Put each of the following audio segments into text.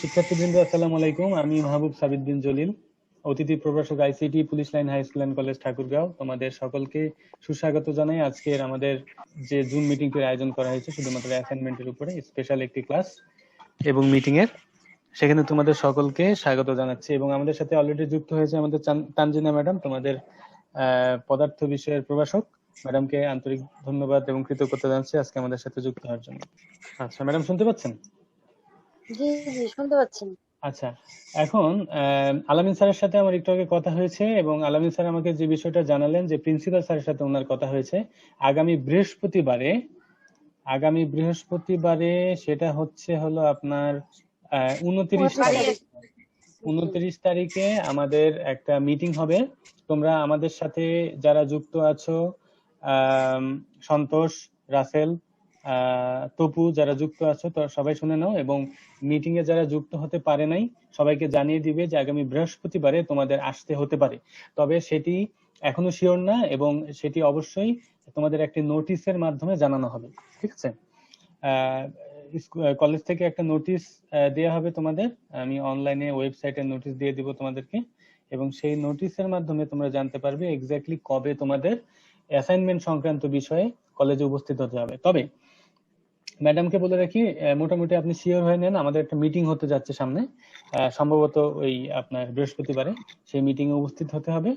শিক্ষার্থীবৃন্দ আসসালামু আলাইকুম। আমি মাহবুব সাবিদ বিন জলিল, অতিথি প্রভাষক ICT police line high school and college Thakurgaon. তোমাদের সকলকে সুস্বাগত জানাই। আজকের আমাদের যে জুম মিটিংটির আয়োজন করা হয়েছে শুধুমাত্র অ্যাসাইনমেন্টের উপরে স্পেশাল একটি ক্লাস এবং মিটিং এর, সেখানে তোমাদের সকলকে স্বাগত জানাচ্ছি। এবং আমাদের সাথে অলরেডি যুক্ত হয়েছে আমাদের তানজিনা ম্যাডাম, তোমাদের পদার্থ বিষয়ের প্রভাষক। ম্যাডামকে আন্তরিক ধন্যবাদ এবং কৃতজ্ঞতা জানাচ্ছি আজকে আমাদের সাথে যুক্ত হওয়ার জন্য। আচ্ছা ম্যাডাম, শুনতে পাচ্ছেন? জি জি শুনতে পাচ্ছেন। আচ্ছা, এখন আলামিন স্যারের সাথে আমার একটু আগে কথা হয়েছে এবং আলামিন স্যার আমাকে যে বিষয়টা জানালেন যে প্রিন্সিপাল স্যারের সাথে ওনার কথা হয়েছে আগামী বৃহস্পতিবারে সেটা হলো আপনার 29 তারিখে আমাদের একটা মিটিং হবে। তোমরা আমাদের সাথে যারা যুক্ত আছো, সন্তোষ, রাসেল, তপু, যারা যুক্ত আছো তো সবাই শুনে নাও, এবং মিটিং এ যারা যুক্ত হতে পারে নাই সবাইকে জানিয়ে দিবে যে আগামী বৃহস্পতিবারে তোমাদের আসতে হতে পারে, তবে সেটি এখনো শিওর না এবং সেটি অবশ্যই তোমাদের একটি নোটিশের মাধ্যমে জানানো হবে। ঠিক আছে? কলেজ থেকে একটা নোটিশ দেওয়া হবে তোমাদের, আমি অনলাইনে ওয়েবসাইটে নোটিশ দিয়ে দিব তোমাদেরকে, এবং সেই নোটিশের মাধ্যমে তোমরা জানতে পারবে এক্স্যাক্টলি কবে তোমাদের অ্যাসাইনমেন্ট সংক্রান্ত বিষয়ে কলেজে উপস্থিত হতে হবে। তবে ম্যাডামকে বলে রাখি, মোটামুটি আপনি শিওর হয়ে নেন, আমাদের একটা মিটিং হতে যাচ্ছে সামনে, সম্ভবত ওই আপনার বৃহস্পতিবারে সেই মিটিং এ উপস্থিত হতে হবে,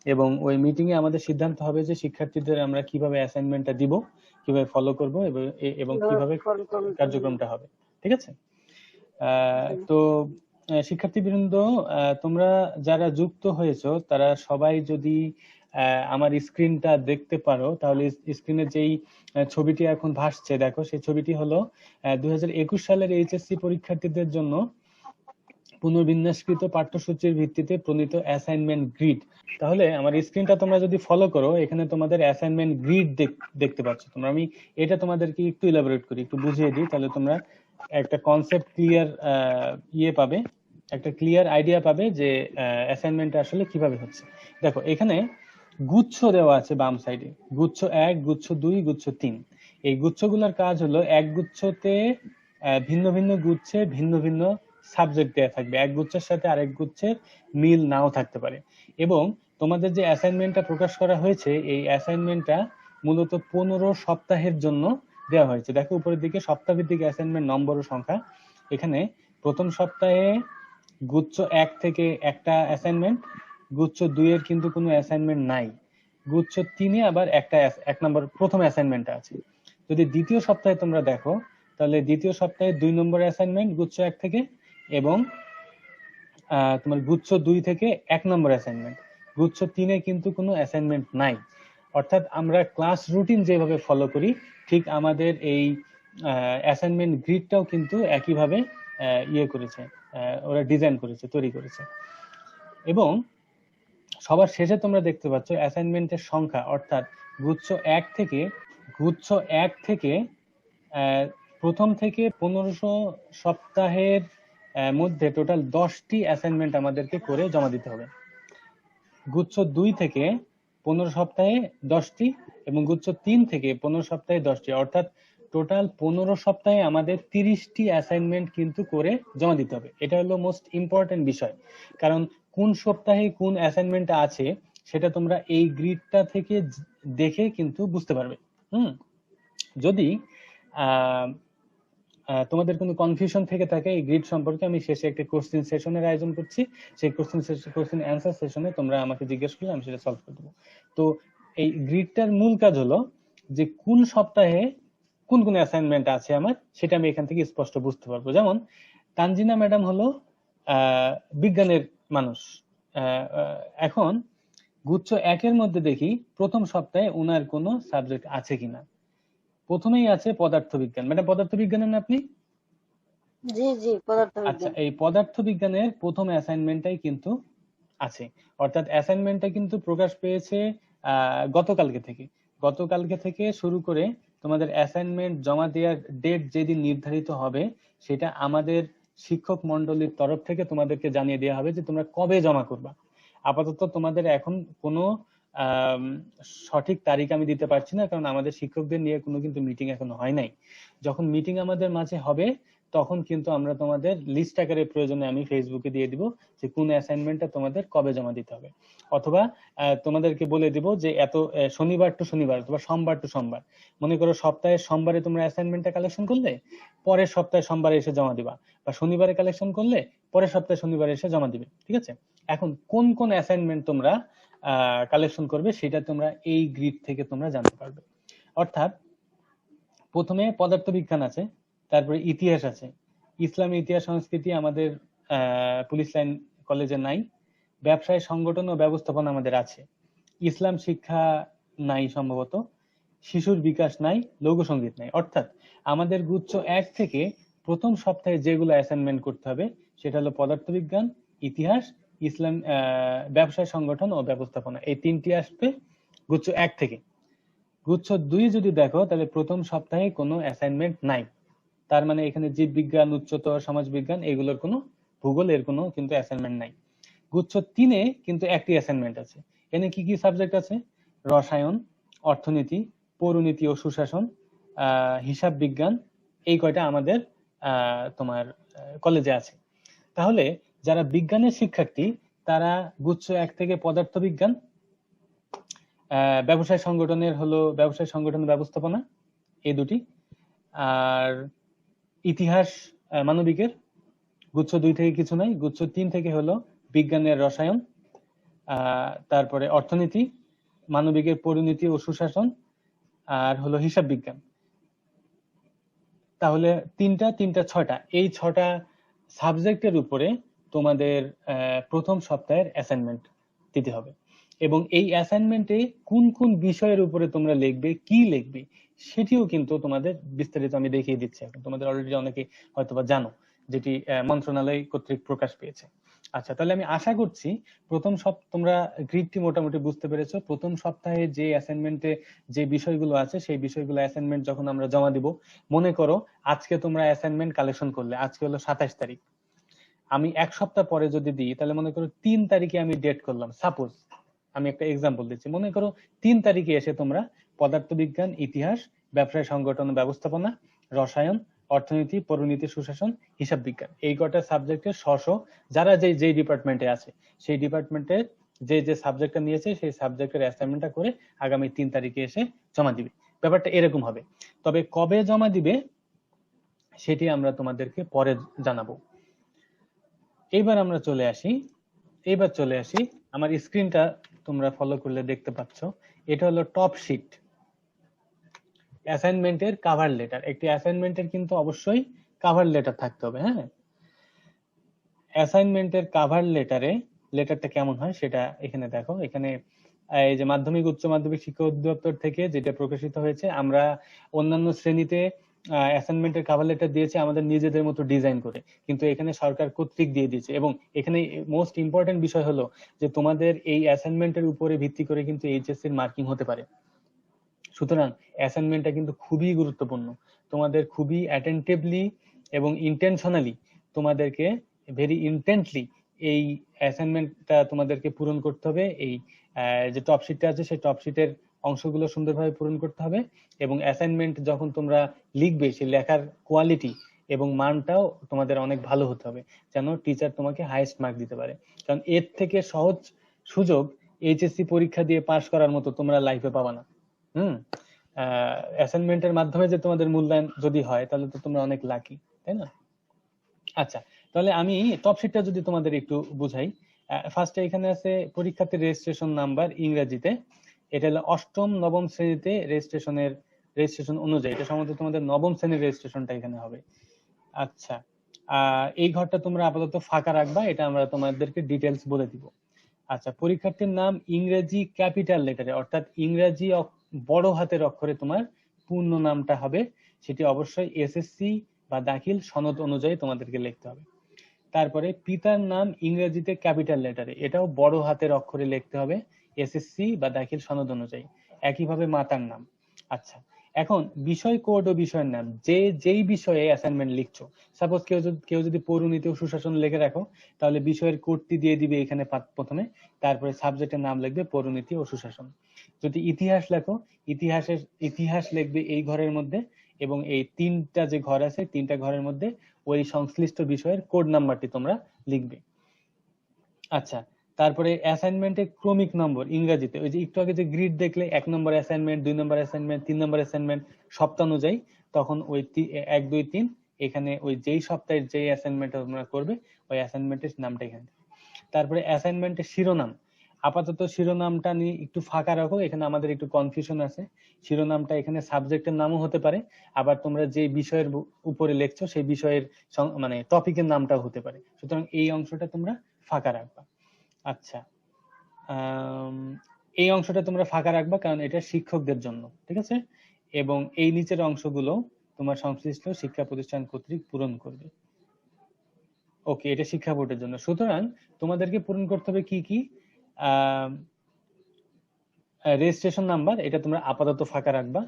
এবং ওই মিটিং এ আমাদের সিদ্ধান্ত হবে যে শিক্ষার্থীদের আমরা কিভাবে অ্যাসাইনমেন্টটা দিব, কিভাবে ফলো করব এবং কিভাবে কার্যক্রমটা হবে। ঠিক আছে? তো শিক্ষার্থীবৃন্দ, তোমরা যারা যুক্ত হয়েছো তারা সবাই যদি আমার স্ক্রিনটা দেখতে পারো, তাহলে স্ক্রিনে যেই ছবিটি এখন ভাসছে দেখো, সেই ছবিটি হলো 2021 সালের এইচএসসি পরীক্ষার্থীদের জন্য পুনর্বিন্যাসকৃত পাঠ্যসূচির ভিত্তিতে প্রণীত অ্যাসাইনমেন্ট গ্রিড। তাহলে আমার স্ক্রিনটা তোমরা যদি ফলো করো, এখানে তোমাদের অ্যাসাইনমেন্ট গ্রিড দেখতে পাচ্ছ তোমরা। আমি এটা তোমাদেরকে একটু ইলাবোরেট করি, একটু বুঝিয়ে দিই, তাহলে তোমরা একটা কনসেপ্ট ক্লিয়ার পাবে, একটা ক্লিয়ার আইডিয়া পাবে যে অ্যাসাইনমেন্টটা আসলে কিভাবে হচ্ছে। দেখো এখানে গুচ্ছ দেওয়া আছে বাম সাইডে, গুচ্ছ 1, গুচ্ছ 2, গুচ্ছ 3। এই গুচ্ছগুলোর কাজ হলো এক গুচ্ছতে ভিন্ন ভিন্ন গুচ্ছে ভিন্ন ভিন্ন সাবজেক্ট দেওয়া থাকবে, এক গুচ্ছের সাথে আরেক গুচ্ছের মিল নাও থাকতে পারে। এবং তোমাদের যে অ্যাসাইনমেন্টটা প্রকাশ করা হয়েছে, এই অ্যাসাইনমেন্টটা মূলত 15 সপ্তাহের জন্য দেওয়া হয়েছে। দেখো উপরের দিকে সপ্তাহভিত্তিক অ্যাসাইনমেন্ট নম্বর ও সংখ্যা। এখানে প্রথম সপ্তাহে গুচ্ছ 1 থেকে একটা অ্যাসাইনমেন্ট, গুচ্ছ 2 এর কিন্তু কোনো অ্যাসাইনমেন্ট নাই, গুচ্ছ 3 এ আবার একটা 1 নম্বর প্রথম অ্যাসাইনমেন্ট আছে। যদি দ্বিতীয় সপ্তাহে তোমরা দেখো, তাহলে দ্বিতীয় সপ্তাহে 2 নম্বর অ্যাসাইনমেন্ট গুচ্ছ 1 থেকে, এবং তোমার গুচ্ছ 2 থেকে 1 নম্বর অ্যাসাইনমেন্ট। গুচ্ছ 3 এ কিন্তু কোনো অ্যাসাইনমেন্ট নাই। অর্থাৎ আমরা ক্লাস রুটিন যেভাবে ফলো করি, ঠিক আমাদের এই অ্যাসাইনমেন্ট গ্রিডটাও কিন্তু একইভাবে করেছে, ওরা ডিজাইন করেছে, তৈরি করেছে। এবং সবার শেষে তোমরা দেখতে পাচ্ছ অ্যাসাইনমেন্টের সংখ্যা, অর্থাৎ গুচ্ছ 1 থেকে প্রথম থেকে 1500 সপ্তাহের মধ্যে টোটাল 10টি অ্যাসাইনমেন্ট আমাদেরকে করে জমা দিতে হবে। গুচ্ছ 2 থেকে 15 সপ্তাহে 10টি, এবং গুচ্ছ 3 থেকে 15 সপ্তাহে 10টি, অর্থাৎ টোটাল 15 সপ্তাহে আমাদের 30টি অ্যাসাইনমেন্ট কিন্তু করে জমা দিতে হবে। এটা হলো মোস্ট ইম্পর্টেন্ট বিষয়, কারণ কোন সপ্তাহে কোন অ্যাসাইনমেন্ট আছে সেটা তোমরা এই গ্রিডটা থেকে দেখে কিন্তু বুঝতে পারবে। যদি তোমাদের কোনো কনফিউশন থেকে থাকে এই গ্রিড সম্পর্কে, আমি শেষে একটা কোশ্চেন সেশনের আয়োজন করছি, সেই কোশ্চেন অ্যান্সার সেশনে তোমরা আমাকে জিজ্ঞেস করলে আমি সেটা সলভ করে দেবো। তো এই গ্রিডটার মূল কাজ হলো যে কোন সপ্তাহে কোন কোন অ্যাসাইনমেন্ট আছে আমার, সেটা আমি এখান থেকে স্পষ্ট বুঝতে পারবো। যেমন তানজিনা ম্যাডাম হলো বিজ্ঞানের মানুষ, এখন গুচ্ছ 1 এর মধ্যে দেখি প্রথম সপ্তাহে ওনার কোনো সাবজেক্ট আছে কিনা। প্রথমেই আছে পদার্থবিজ্ঞান। ম্যাডাম পদার্থবিজ্ঞানের না আপনি? জি জি পদার্থবিজ্ঞান। আচ্ছা, এই পদার্থবিজ্ঞানের প্রথম অ্যাসাইনমেন্টটাই কিন্তু আছে, অর্থাৎ অ্যাসাইনমেন্টটা কিন্তু প্রকাশ পেয়েছে গতকালকে থেকে শুরু করে তোমাদের অ্যাসাইনমেন্ট জমা দেওয়ার ডেট যেদিন নির্ধারিত হবে, সেটা আমাদের শিক্ষক মন্ডলীর তরফ থেকে তোমাদেরকে জানিয়ে দেওয়া হবে যে তোমরা কবে জমা করবা। আপাতত তোমাদের এখন কোনো সঠিক তারিখ আমি দিতে পারছি না, কারণ আমাদের শিক্ষকদের নিয়ে কোনো কিন্তু মিটিং এখনো হয় নাই। যখন মিটিং আমাদের মাঝে হবে তখন কিন্তু আমরা তোমাদের লিস্ট আকারে প্রয়োজনে আমি ফেসবুকে দিয়ে দিব যে কোন অ্যাসাইনমেন্টটা তোমাদের কবে জমা দিতে হবে, অথবা তোমাদেরকে বলে দিব যে এত শনিবার টু শনিবার অথবা সোমবার টু সোমবার। মনে করো সপ্তাহের সোমবারে তোমরা অ্যাসাইনমেন্টটা কালেকশন করলে পরের সপ্তাহে সোমবারে এসে জমা দিবা, বা শনিবারে কালেকশন করলে পরের সপ্তাহে শনিবারে এসে জমা দিবে। ঠিক আছে? এখন কোন কোন অ্যাসাইনমেন্ট তোমরা কালেকশন করবে সেটা তোমরা এই গ্রিড থেকে তোমরা জানতে পারবে। অর্থাৎ প্রথমে পদার্থবিজ্ঞান আছে, তারপরে ইতিহাস আছে। ইসলামী ইতিহাস সংস্কৃতি আমাদের পুলিশ লাইন কলেজে নাই। ব্যবসায় সংগঠন ও ব্যবস্থাপনা আমাদের আছে। ইসলাম শিক্ষা নাই সম্ভবত। শিশুর বিকাশ নাই, লঘু সঙ্গীত নাই। অর্থাৎ আমাদের গুচ্ছ 1 থেকে প্রথম সপ্তাহে যেগুলো অ্যাসাইনমেন্ট করতে হবে সেটা হলো পদার্থবিজ্ঞান, ইতিহাস, ইসলাম, ব্যবসায় সংগঠন ও ব্যবস্থাপনা, এই 3টি আসবে গুচ্ছ 1 থেকে। গুচ্ছ 2 যদি দেখো তাহলে প্রথম সপ্তাহে কোনো অ্যাসাইনমেন্ট নাই। তার মানে এখানে জীববিজ্ঞান, উচ্চতর সমাজবিজ্ঞান এগুলোর কোনো, ভূগোলের কোনো কিন্তু অ্যাসাইনমেন্ট নাই। গুচ্ছ 3-এ কিন্তু একটি অ্যাসাইনমেন্ট আছে। এখানে কি কি সাবজেক্ট আছে? রসায়ন, অর্থনীতি, পৌরনীতি ও সুশাসন, হিসাব বিজ্ঞান, এই কয়টা আমাদের তোমার কলেজে আছে। তাহলে যারা বিজ্ঞানের শিক্ষার্থী তারা গুচ্ছ 1 থেকে পদার্থবিজ্ঞান, ব্যবসায় সংগঠনের হলো ব্যবসায় সংগঠন ব্যবস্থাপনা, এই দুটি, আর ইতিহাস মানবিকের গুচ্ছ 2 থেকে কিছু নাই। গুচ্ছ 3 থেকে হলো বিজ্ঞানের রসায়ন, তারপরে অর্থনীতি, মানবিকের পরিণতি ও সুশাসন, আর হলো হিসাব বিজ্ঞান। তাহলে 3টা 6টা, এই 6টা সাবজেক্টের উপরে তোমাদের প্রথম সপ্তাহের অ্যাসাইনমেন্ট দিতে হবে। এবং এই অ্যাসাইনমেন্টে কোন কোন বিষয়ের উপরে তোমরা লিখবে, কি লিখবে সেটিও কিন্তু তোমাদের বিস্তারিত আমি দেখিয়ে দিচ্ছি। এখন তোমাদের অলরেডি অনেকে হয়তোবা জানো, যেটি মন্ত্রণালয় কর্তৃক প্রকাশ পেয়েছে। আচ্ছা, তাহলে আমি আশা করছি তোমরা গ্রিডটি মোটামুটি বুঝতে পেরেছো। প্রথম সপ্তাহে যে অ্যাসাইনমেন্টে যে বিষয়গুলো আছে সেই বিষয়গুলো অ্যাসাইনমেন্ট যখন আমরা জমা দিব, মনে করো আজকে তোমরা অ্যাসাইনমেন্ট কালেকশন করলে, আজকে হলো 27 তারিখ, আমি 1 সপ্তাহ পরে যদি দিই তাহলে মনে করো 3 তারিখে আমি ডেট করলাম, সাপোজ আমি একটা এক্সাম্পল দিচ্ছি, মনে করো 3 তারিখে এসে তোমরা পদার্থবিজ্ঞান, ইতিহাস, ব্যবসায় সংগঠন ব্যবস্থাপনা, রসায়ন, অর্থনীতি, পরিণতি, সুশাসন, হিসাব বিজ্ঞান, এই কটা সাবজেক্টের যারা যে ডিপার্টমেন্টে আছে সেই ডিপার্টমেন্টের যে সাবজেক্টটা নিয়েছে সেই সাবজেক্টের অ্যাসাইনমেন্টটা করে আগামী 3 তারিখে এসে জমা দিবে। ব্যাপারটা এরকম হবে। তবে কবে জমা দিবে সেটি আমরা তোমাদেরকে পরে জানাবো। এইবার আমরা চলে আসি আমার স্ক্রিনটা তোমরা ফলো করলে দেখতে পাচ্ছ, এটা হলো টপ শিট অ্যাসাইনমেন্টের কভার লেটার। একটি অ্যাসাইনমেন্টের কিন্তু অবশ্যই কভার লেটার থাকতে হবে। হ্যাঁ, অ্যাসাইনমেন্টের কভার লেটারটা কেমন হয় সেটা এখানে দেখো। এখানে এই যে মাধ্যমিক উচ্চ মাধ্যমিক শিক্ষা অধিদপ্তর থেকে যেটা প্রকাশিত হয়েছে, আমরা অন্যান্য শ্রেণীতে অ্যাসাইনমেন্টের কভার লেটার দিয়েছি আমাদের নিজেদের মতো ডিজাইন করে, কিন্তু এখানে সরকার কর্তৃক দিয়ে দিয়েছে। এবং এখানে মোস্ট ইম্পর্টেন্ট বিষয় হলো যে তোমাদের এই অ্যাসাইনমেন্টের উপরে ভিত্তি করে কিন্তু এইচএসসির মার্কিং হতে পারে। সুতরাং অ্যাসাইনমেন্টটা কিন্তু খুবই গুরুত্বপূর্ণ। তোমাদের খুবই অ্যাটেন্টিভলি এবং ইন্টেনশনালি তোমাদেরকে ভেরি ইন্টেন্টলি এই অ্যাসাইনমেন্টটা তোমাদেরকে পূরণ করতে হবে। এই যে টপ শিটটা আছে সেই টপ শিটের অংশগুলো সুন্দরভাবে পূরণ করতে হবে। এবং অ্যাসাইনমেন্ট যখন তোমরা লিখবে সেই লেখার কোয়ালিটি এবং মানটাও তোমাদের অনেক ভালো হতে হবে, যেন টিচার তোমাকে হাইয়েস্ট মার্ক দিতে পারে। কারণ এর থেকে সহজ সুযোগ এইচএসসি পরীক্ষা দিয়ে পাস করার মতো তোমরা লাইফে পাবা না। অ্যাসাইনমেন্টের মাধ্যমে যে তোমাদের মূল্যায়ন যদি হয় তাহলে তো তোমরা অনেক লাকি, তাই না? আচ্ছা, তাহলে আমি টপ শিটটা যদি তোমাদের একটু বুঝাই। ফার্স্টে এখানে আছে পরীক্ষার্থীর রেজিস্ট্রেশন নাম্বার ইংরেজিতে, এটা হলো অষ্টম নবম শ্রেণীতে রেজিস্ট্রেশন অনুযায়ী, এটা সম্ভবত তোমাদের নবম শ্রেণীর রেজিস্ট্রেশনটা এখানে হবে। আচ্ছা, এই ঘরটা তোমরা আপাতত ফাঁকা রাখবা, এটা আমরা তোমাদেরকে ডিটেলস বলে দিব। আচ্ছা, পরীক্ষার্থীর নাম ইংরেজি ক্যাপিটাল লেটারে, অর্থাৎ ইংরেজি বড় হাতের অক্ষরে তোমার পূর্ণ নামটা হবে, সেটি অবশ্যই এসএসসি বা দাখিল সনদ অনুযায়ী তোমাদেরকে লিখতে হবে। তারপরে পিতার নাম ইংরেজিতে ক্যাপিটাল লেটারে, এটাও বড় হাতের অক্ষরে লিখতে হবে এসএসসি বা দাখিল সনদ অনুযায়ী। একইভাবে মাতার নাম। আচ্ছা, এখন বিষয় কোড ও বিষয়ের নাম, যেই বিষয়ে অ্যাসাইনমেন্ট লিখছো, সাপোজ কেউ যদি পৌরনীতি ও সুশাসন লিখে রাখো তাহলে বিষয়ের কোডটি দিয়ে দিবে এখানে প্রথমে, তারপরে সাবজেক্টের নাম লিখবে পৌরনীতি ও সুশাসন। যদি ইতিহাস লেখো ইতিহাস লিখবে এই ঘরের মধ্যে, এবং এই 3টা যে ঘর আছে 3টা ঘরের মধ্যে ওই সংশ্লিষ্ট বিষয়ের কোড নাম্বারটি তোমরা লিখবে। আচ্ছা, তারপরে অ্যাসাইনমেন্টের ক্রমিক নম্বর ইংরেজিতে ওই যে একটু আগে যে গ্রিড দেখলে 1 নম্বর অ্যাসাইনমেন্ট, 2 নম্বর অ্যাসাইনমেন্ট, 3 নম্বর অ্যাসাইনমেন্ট সপ্তাহ অনুযায়ী, তখন ওই 1 2 3 এখানে ওই যেই সপ্তাহের যেই অ্যাসাইনমেন্টটা তোমরা করবে ওই অ্যাসাইনমেন্টের নামটা এখানে। তারপরে অ্যাসাইনমেন্টের শিরোনাম, আপাতত শিরোনামটা নিয়ে একটু ফাঁকা রাখো, এখানে আমাদের একটু কনফিউশন আছে। শিরোনামটা এখানে সাবজেক্টের নামও হতে পারে, আবার তোমরা যে বিষয়ের উপরে লিখছো সেই বিষয়ের মানে টপিকের নামটাও হতে পারে, সুতরাং এই অংশটা তোমরা ফাঁকা রাখবা। আচ্ছা, এই অংশটা তোমরা ফাঁকা রাখবা কারণ এটা শিক্ষকদের জন্য, ঠিক আছে? এবং এই নিচের অংশগুলো তোমার সংশ্লিষ্ট শিক্ষা প্রতিষ্ঠান কর্তৃক পূরণ করবে। ওকে, এটা শিক্ষা বোর্ডের জন্য, সুতরাং তোমাদেরকে পূরণ করতে হবে কি কি? রেজিস্ট্রেশন নাম্বার, এটা তোমরা আপাতত ফাঁকা রাখবা।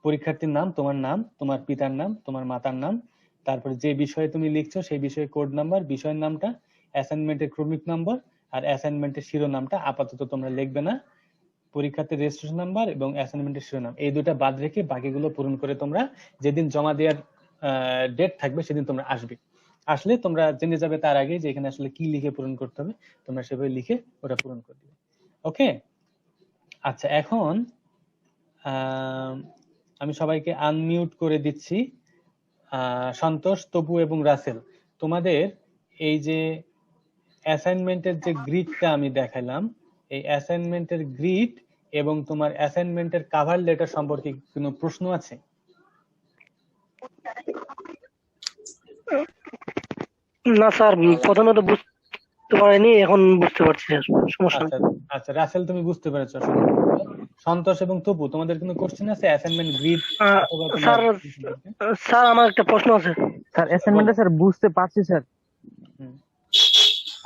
পরীক্ষার্থীর নাম, তোমার পিতার নাম, তোমার মাতার নাম, তারপরে যে বিষয়ে তুমি লিখছো সেই বিষয়ে কোড নাম্বার, বিষয়ের নামটা, অ্যাসাইনমেন্টের ক্রমিক নম্বর আর অ্যাসাইনমেন্টের শিরোনামটা আপাতত তোমরা লিখবে না। পরীক্ষার্থীর রেজিস্ট্রেশন নাম্বার এবং অ্যাসাইনমেন্টের শিরোনাম এই দুটো বাদ রেখে বাকিগুলো পূরণ করে তোমরা যেদিন জমা দেওয়ার ডেট থাকবে সেদিন তোমরা আসবে। আসলে তোমরা জেনে যাবে তার আগে যে এখানে আসলে কি লিখে পূরণ করতে হবে, তোমরা সেভাবে লিখে ওটা পূরণ করে দিবে। ওকে, আচ্ছা, এখন আমি সবাইকে আনমিউট করে দিচ্ছি। সন্তোষ, তপু এবং রাসেল, তোমাদের এই যে অ্যাসাইনমেন্টের যে গ্রিডটা আমি দেখালাম, এই অ্যাসাইনমেন্টের গ্রিড এবং তোমার অ্যাসাইনমেন্টের কভার লেটার সম্পর্কে কোনো প্রশ্ন আছে? না স্যার, প্রথমে তো বুঝতে পারিনি, এখন বুঝতে পারছি স্যার, সমস্যা নেই। আচ্ছা রাসেল, তুমি বুঝতে পেরেছো? সন্তোষ এবং তপু, তোমাদের কোনো কোশ্চেন আছে অ্যাসাইনমেন্ট গ্রিড? স্যার স্যার আমার একটা প্রশ্ন আছে স্যার। অ্যাসাইনমেন্টটা স্যার বুঝতে পারছি স্যার।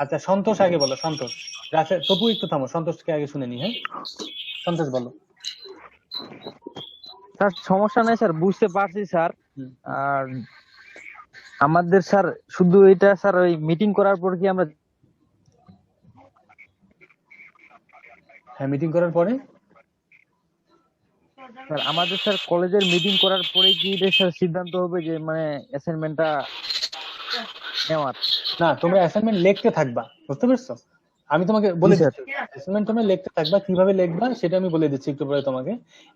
আচ্ছা, সন্তোষ আগে বলো। সন্তোষ, রাসেল, তপু একটু থামো, সন্তোষকে আগে শুনে নি। হ্যাঁ, সন্তোষ বলো। স্যার সমস্যা নাই স্যার, বুঝতে পারছি স্যার। আর আমাদের স্যার শুধু এটা স্যার ওই মিটিং করার পর কি আমরা? হ্যাঁ, মিটিং করার পরে স্যার আমাদের স্যার কলেজের মিটিং করার পরে কি এটা স্যার সিদ্ধান্ত হবে যে মানে অ্যাসাইনমেন্টটা নেওয়ার? না, তোমরা অ্যাসাইনমেন্ট লিখতে থাকবা, বুঝতে পারছো? আমি তোমাকে বলে দিচ্ছি অ্যাসাইনমেন্ট তোমরা লিখতে থাকবা, কিভাবে লিখবা সেটা আমি বলে দিচ্ছি একটু পরে তোমাকে।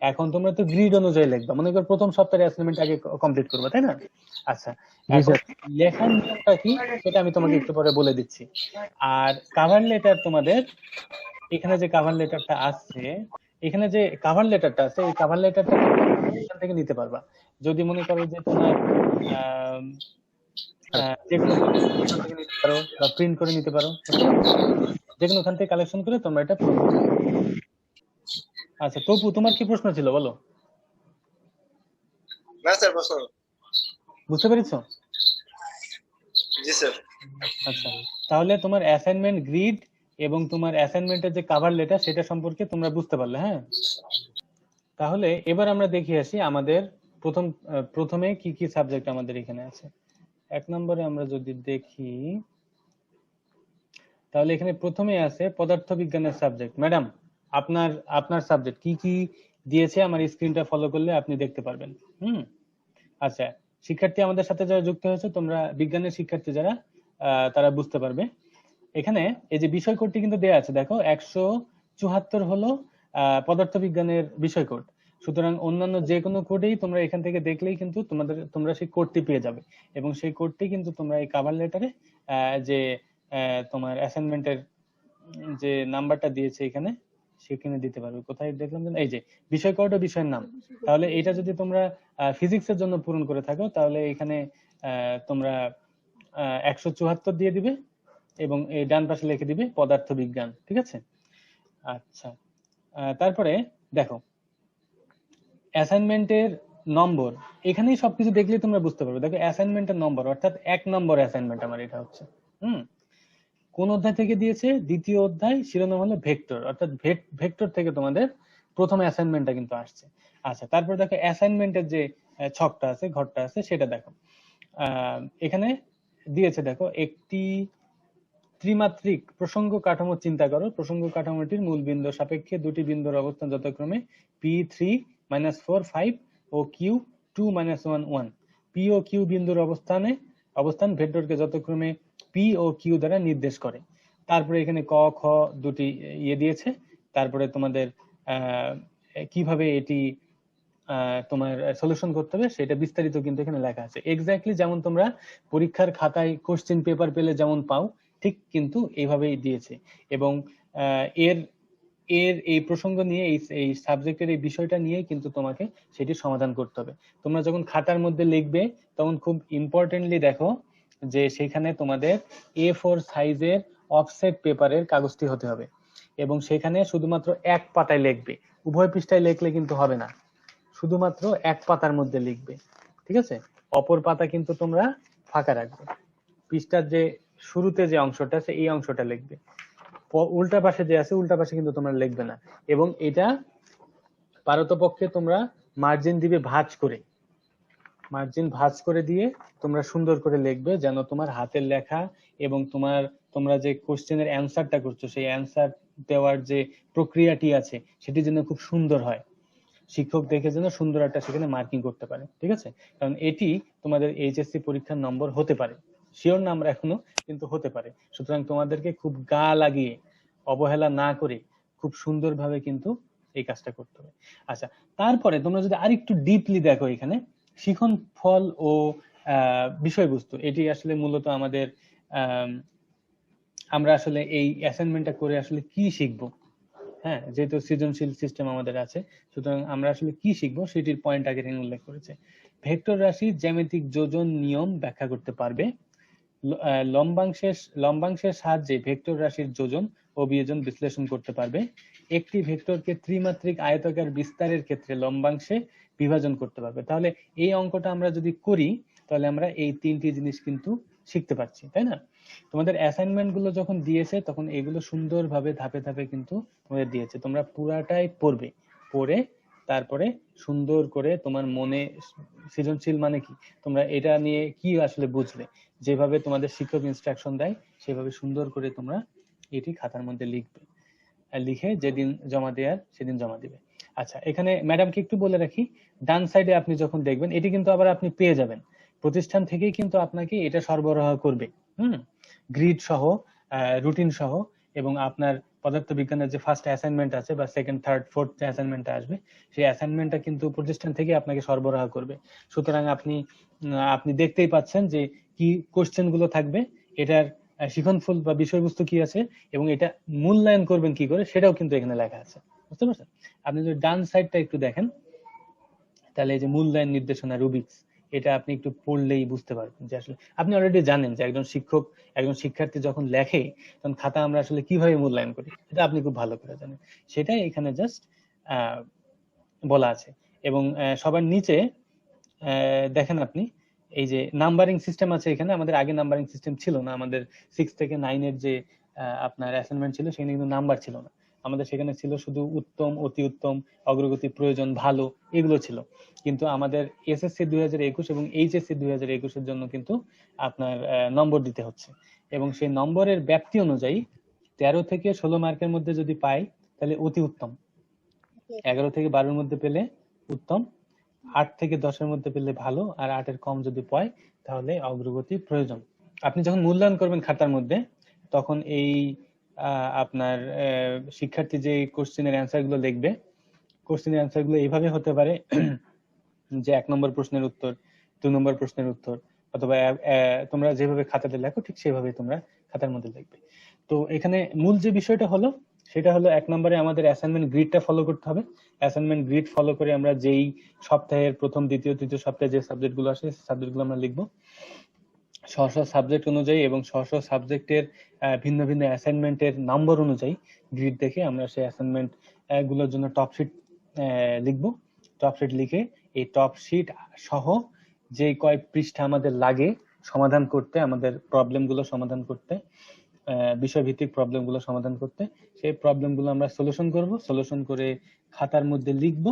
এখন তোমরা তো গ্রিড অনুযায়ী লিখবা, মনে করো প্রথম সপ্তাহের অ্যাসাইনমেন্ট আগে কমপ্লিট করবে, তাই না? আচ্ছা, লেখার নিয়মটা কি সেটা আমি তোমাকে একটু পরে বলে দিচ্ছি। আর কভার লেটার, তোমাদের এখানে যে কভার লেটারটা আসছে, এখানে যে কভার লেটারটা আছে, এই কভার লেটারটা এখান থেকে নিতে পারবা। যদি মনে করো যে তোমার যেকোনো থেকে নিতে পারো বা প্রিন্ট করে নিতে পারো, যেকোনো খান থেকে কালেকশন করে তোমরা এটা পূরণ করো। আচ্ছা তপু, তোমার কি প্রশ্ন ছিল বলো? না স্যার, প্রশ্ন বুঝতে পেরেছো? জি স্যার। আচ্ছা, তাহলে তোমার অ্যাসাইনমেন্ট গ্রিড এবং তোমার অ্যাসাইনমেন্টের যে কভার লেটার সেটা সম্পর্কে তোমরা বুঝতে পারলে। হ্যাঁ, তাহলে এবার আমরা দেখে আসি আমাদের প্রথমে কি কি সাবজেক্ট আমাদের এখানে আছে। 1 নম্বরে আমরা যদি দেখি, তাহলে এখানে প্রথমে আছে পদার্থবিজ্ঞানের সাবজেক্ট। ম্যাডাম, আপনার সাবজেক্ট কি কি দিয়েছে আমার স্ক্রিনটা ফলো করলে আপনি দেখতে পারবেন। আচ্ছা, শিক্ষার্থী আমাদের সাথে যারা যুক্ত হয়েছে, তোমরা বিজ্ঞানের শিক্ষার্থী যারা, তারা বুঝতে পারবে। এখানে এই যে বিষয় কোডটি কিন্তু দেয়া আছে, দেখো 174 হলো পদার্থবিজ্ঞানের বিষয় কোড। সুতরাং অন্যান্য যে কোনো কোডেই তোমরা এখান থেকে দেখলেই কিন্তু তোমরা সেই কোডটি পেয়ে যাবে, এবং সেই কোডটি কিন্তু তোমরা এই কভার লেটারে যে তোমার অ্যাসাইনমেন্টের যে নাম্বারটা দিয়েছে এখানে সেখানে দিতে পারবে। কোথায় দেখলাম যেন, এই যে বিষয় কোড ও বিষয়ের নাম। তাহলে এটা যদি তোমরা ফিজিক্সের জন্য পূরণ করে থাকো তাহলে এখানে তোমরা 174 দিয়ে দিবে এবং এই ডান পাশে লিখে দিবে পদার্থবিজ্ঞান, ঠিক আছে? আচ্ছা, তারপরে দেখো অ্যাসাইনমেন্টের নম্বর, এখানেই সবকিছু দেখলে তোমরা বুঝতে পারবে। দেখো অ্যাসাইনমেন্টের নম্বর, অর্থাৎ 1 নম্বর অ্যাসাইনমেন্ট আমার এটা হচ্ছে। কোন অধ্যায় থেকে দিয়েছে? দ্বিতীয় অধ্যায়, শিরোনাম হলো ভেক্টর, অর্থাৎ ভেক্টর থেকে তোমাদের প্রথম অ্যাসাইনমেন্টটা কিন্তু আসছে। আচ্ছা, তারপর দেখো অ্যাসাইনমেন্টের যে ছকটা আছে, ঘরটা আছে, সেটা দেখো। এখানে দিয়েছে, দেখো একটি ত্রিমাত্রিক প্রসঙ্গ কাঠামো চিন্তা করো। প্রসঙ্গ কাঠামোটির মূল বিন্দু সাপেক্ষে দুটি বিন্দুর অবস্থান যথাক্রমে P3 -4 5 ও Q2 -1 1। P ও Q বিন্দুর অবস্থানে অবস্থান ভেক্টরকে যথাক্রমে পি ও কিউ দ্বারা নির্দেশ করে। তারপরে এখানে ক খ দুটি ইয়ে দিয়েছে। তারপরে তোমাদের কিভাবে এটি তোমার সলিউশন করতে হবে সেটা বিস্তারিত কিন্তু এখানে লেখা আছে। এক্স্যাক্টলি যেমন তোমরা পরীক্ষার খাতায় কোশ্চেন পেপার পেলে যেমন পাও ঠিক কিন্তু এইভাবেই দিয়েছে। এবং এর এই প্রসঙ্গ নিয়ে এই সাবজেক্টের এই বিষয়টা নিয়ে কিন্তু তোমাকে সেটি সমাধান করতে হবে। তোমরা যখন খাতার মধ্যে লিখবে তখন খুব ইম্পর্টেন্টলি দেখো যে সেখানে তোমাদের A4 সাইজের অফসেট পেপারের কাগজটি হতে হবে এবং সেখানে শুধুমাত্র এক পাতায় লিখবে, উভয় পৃষ্ঠায় লিখলে কিন্তু হবে না, শুধুমাত্র এক পাতার মধ্যে লিখবে, ঠিক আছে? অপর পাতা কিন্তু তোমরা ফাঁকা রাখবে। পৃষ্ঠার যে শুরুতে যে অংশটা আছে এই অংশটা লিখবে, উল্টা পাশে যে আছে উল্টা পাশে কিন্তু তোমরা লিখবে না। এবং এটা পারতপক্ষে তোমরা মার্জিন দিবে ভাঁজ করে, মার্জিন ভাঁজ করে দিয়ে তোমরা সুন্দর করে লিখবে যেন তোমার হাতের লেখা এবং তোমরা যে কোশ্চেনের অ্যান্সারটা করছো সেই অ্যান্সার দেওয়ার যে প্রক্রিয়াটি আছে সেটি যেন খুব সুন্দর হয়, শিক্ষক দেখে যেন সুন্দর একটা সেখানে মার্কিং করতে পারে, ঠিক আছে? কারণ এটি তোমাদের এইচএসসি পরীক্ষার নম্বর হতে পারে, শিওর না আমরা এখনো, কিন্তু হতে পারে। সুতরাং তোমাদেরকে খুব গা লাগিয়ে অবহেলা না করে খুব সুন্দরভাবে কিন্তু এই কাজটা করতে হবে। আচ্ছা, তারপরে তোমরা যদি আরেকটু ডিপলি দেখো এখানে শিখন ফল ও বিষয়বস্তু, এটি আসলে মূলত আমাদের আমরা আসলে এই অ্যাসাইনমেন্টটা করে আসলে কি শিখবো। হ্যাঁ, যেহেতু সৃজনশীল সিস্টেম আমাদের আছে, সুতরাং আমরা আসলে কি শিখবো সেটির পয়েন্ট আগে উল্লেখ করেছে। ভেক্টর রাশির জ্যামিতিক যোজন নিয়ম ব্যাখ্যা করতে পারবে। লম্বাংশের সাহায্যে ভেক্টর রাশির যোজন ও বিয়োজন বিশ্লেষণ করতে পারবে। একটি ভেক্টরকে ত্রিমাত্রিক আয়তাকার বিস্তারের ক্ষেত্রে লম্বাংশে বিভাজন করতে পারবে। তাহলে এই অঙ্কটা আমরা যদি করি তাহলে আমরা এই তিনটি জিনিস কিন্তু শিখতে পারছি, তাই না? তোমাদের অ্যাসাইনমেন্ট গুলো যখন দিয়েছে তখন এগুলো সুন্দরভাবে ধাপে ধাপে কিন্তু তোমাদের দিয়েছে, তোমরা পুরাটাই পড়বে, পড়ে তারপরে সুন্দর করে তোমার মনে সৃজনশীল মানে কি, তোমরা এটা নিয়ে কি আসলে বুঝলে, যেভাবে তোমাদের শিক্ষক ইনস্ট্রাকশন দেয় সেভাবে সুন্দর করে তোমরা এটি খাতার মধ্যে লিখবে, লিখে যেদিন জমা দেওয়ার সেদিন জমা দিবে। আচ্ছা, এখানে ম্যাডামকে একটু বলে রাখি, ডান সাইডে আপনি যখন দেখবেন এটি কিন্তু আবার আপনি পেয়ে যাবেন, প্রতিষ্ঠান থেকেই কিন্তু আপনাকে এটা সরবরাহ করবে, গ্রিড সহ, রুটিন সহ, এবং আপনার পদার্থবিজ্ঞানের যে ফার্স্ট অ্যাসাইনমেন্ট আছে বা সেকেন্ড থার্ড ফোর্থ যে অ্যাসাইনমেন্টটা আসবে সেই অ্যাসাইনমেন্টটা কিন্তু প্রতিষ্ঠান থেকে আপনাকে সরবরাহ করবে। সুতরাং আপনি দেখতেই পাচ্ছেন যে কি কোশ্চেন গুলো থাকবে, এটার শিখনফল বা বিষয়বস্তু কি আছে এবং এটা মূল্যায়ন করবেন কি করে সেটাও কিন্তু এখানে লেখা আছে, বুঝতে পারছেন? আপনি যদি ডান সাইডটা একটু দেখেন তাহলে এই যে মূল্যায়ন নির্দেশনা রুবিক্স, এটা আপনি একটু পড়লেই বুঝতে পারবেন যে আসলে আপনি অলরেডি জানেন যে একজন শিক্ষার্থী যখন লেখে তখন খাতা আমরা আসলে কিভাবে মূল্যায়ন করি এটা আপনি খুব ভালো করে জানেন, সেটাই এখানে জাস্ট বলা আছে। এবং সবার নিচে দেখেন আপনি এই যে নাম্বারিং সিস্টেম আছে, এখানে আমাদের আগে নাম্বারিং সিস্টেম ছিল না, আমাদের 6 থেকে 9 এর যে আপনার অ্যাসাইনমেন্ট ছিল সেখানে কিন্তু নাম্বার ছিল না, আমাদের সেখানে ছিল শুধু উত্তম, অতি উত্তম, অগ্রগতি, প্রয়োজন, ভালো, এগুলো ছিল। কিন্তু আমাদের এসএসসি 2021 এবং এইচএসসি 2021 এর জন্য কিন্তু আপনার নম্বর দিতে হচ্ছে, এবং সেই নম্বরের ব্যাপ্তি অনুযায়ী 13 থেকে 16 মার্কের মধ্যে যদি পাই তাহলে অতি উত্তম, 11 থেকে 12 মধ্যে পেলে উত্তম, 8 থেকে 10 মধ্যে পেলে ভালো, আর 8 কম যদি পায় তাহলে অগ্রগতি, প্রয়োজন। আপনি যখন মূল্যায়ন করবেন খাতার মধ্যে তখন এই আপনার শিক্ষার্থী যে কোশ্চেনের অ্যান্সার গুলো লিখবে, কোশ্চেনের অ্যান্সার গুলো এইভাবে হতে পারে যে 1 নম্বর প্রশ্নের উত্তর, 2 নম্বর প্রশ্নের উত্তর, অথবা তোমরা যেভাবে খাতাতে লেখো ঠিক সেভাবে তোমরা খাতার মধ্যে লিখবে। তো এখানে মূল যে বিষয়টা হলো সেটা হলো 1 নম্বরে আমাদের অ্যাসাইনমেন্ট গ্রিডটা ফলো করতে হবে। অ্যাসাইনমেন্ট গ্রিড ফলো করে আমরা যেই সপ্তাহের প্রথম, দ্বিতীয়, তৃতীয় সপ্তাহে যে সাবজেক্ট গুলো আসে সাবজেক্ট গুলো আমরা লিখবো স্ব সাবজেক্ট অনুযায়ী, এবং স্ব সাবজেক্টের ভিন্ন ভিন্ন অ্যাসাইনমেন্টের নম্বর অনুযায়ী গ্রিড দেখে আমরা সেই অ্যাসাইনমেন্ট গুলোর জন্য টপ শিট লিখবো। টপ শিট লিখে এই টপ শিট সহ যে কয় পৃষ্ঠা আমাদের লাগে সমাধান করতে, আমাদের প্রবলেম গুলো সমাধান করতে, বিষয়ভিত্তিক প্রবলেম গুলো সমাধান করতে, সেই প্রবলেম গুলো আমরা সলিউশন করব, সলিউশন করে খাতার মধ্যে লিখবো,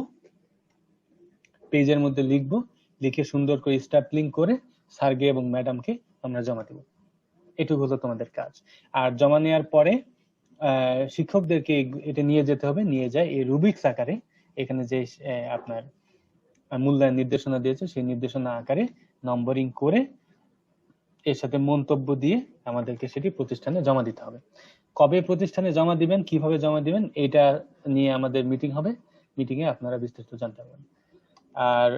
পেজের মধ্যে লিখবো, লিখে সুন্দর করে স্ট্যাপলিং করে স্যারকে এবং ম্যাডামকে আমরা জমা দেব। এটুকু হলো তোমাদের কাজ। আর জমা নেওয়ার পরে শিক্ষকদেরকে এটা নিয়ে যেতে হবে, নিয়ে যায় এই রুবিক্স আকারে, এখানে যে আপনার মূল্যায়ন নির্দেশনা দিয়েছে সেই নির্দেশনা আকারে নম্বরিং করে এর সাথে মন্তব্য দিয়ে আমাদেরকে সেটি প্রতিষ্ঠানে জমা দিতে হবে। কবে প্রতিষ্ঠানে জমা দিবেন, কিভাবে জমা দিবেন, এটা নিয়ে আমাদের মিটিং হবে। মিটিং এ আপনারা বিস্তারিত জানতে পারবেন। আর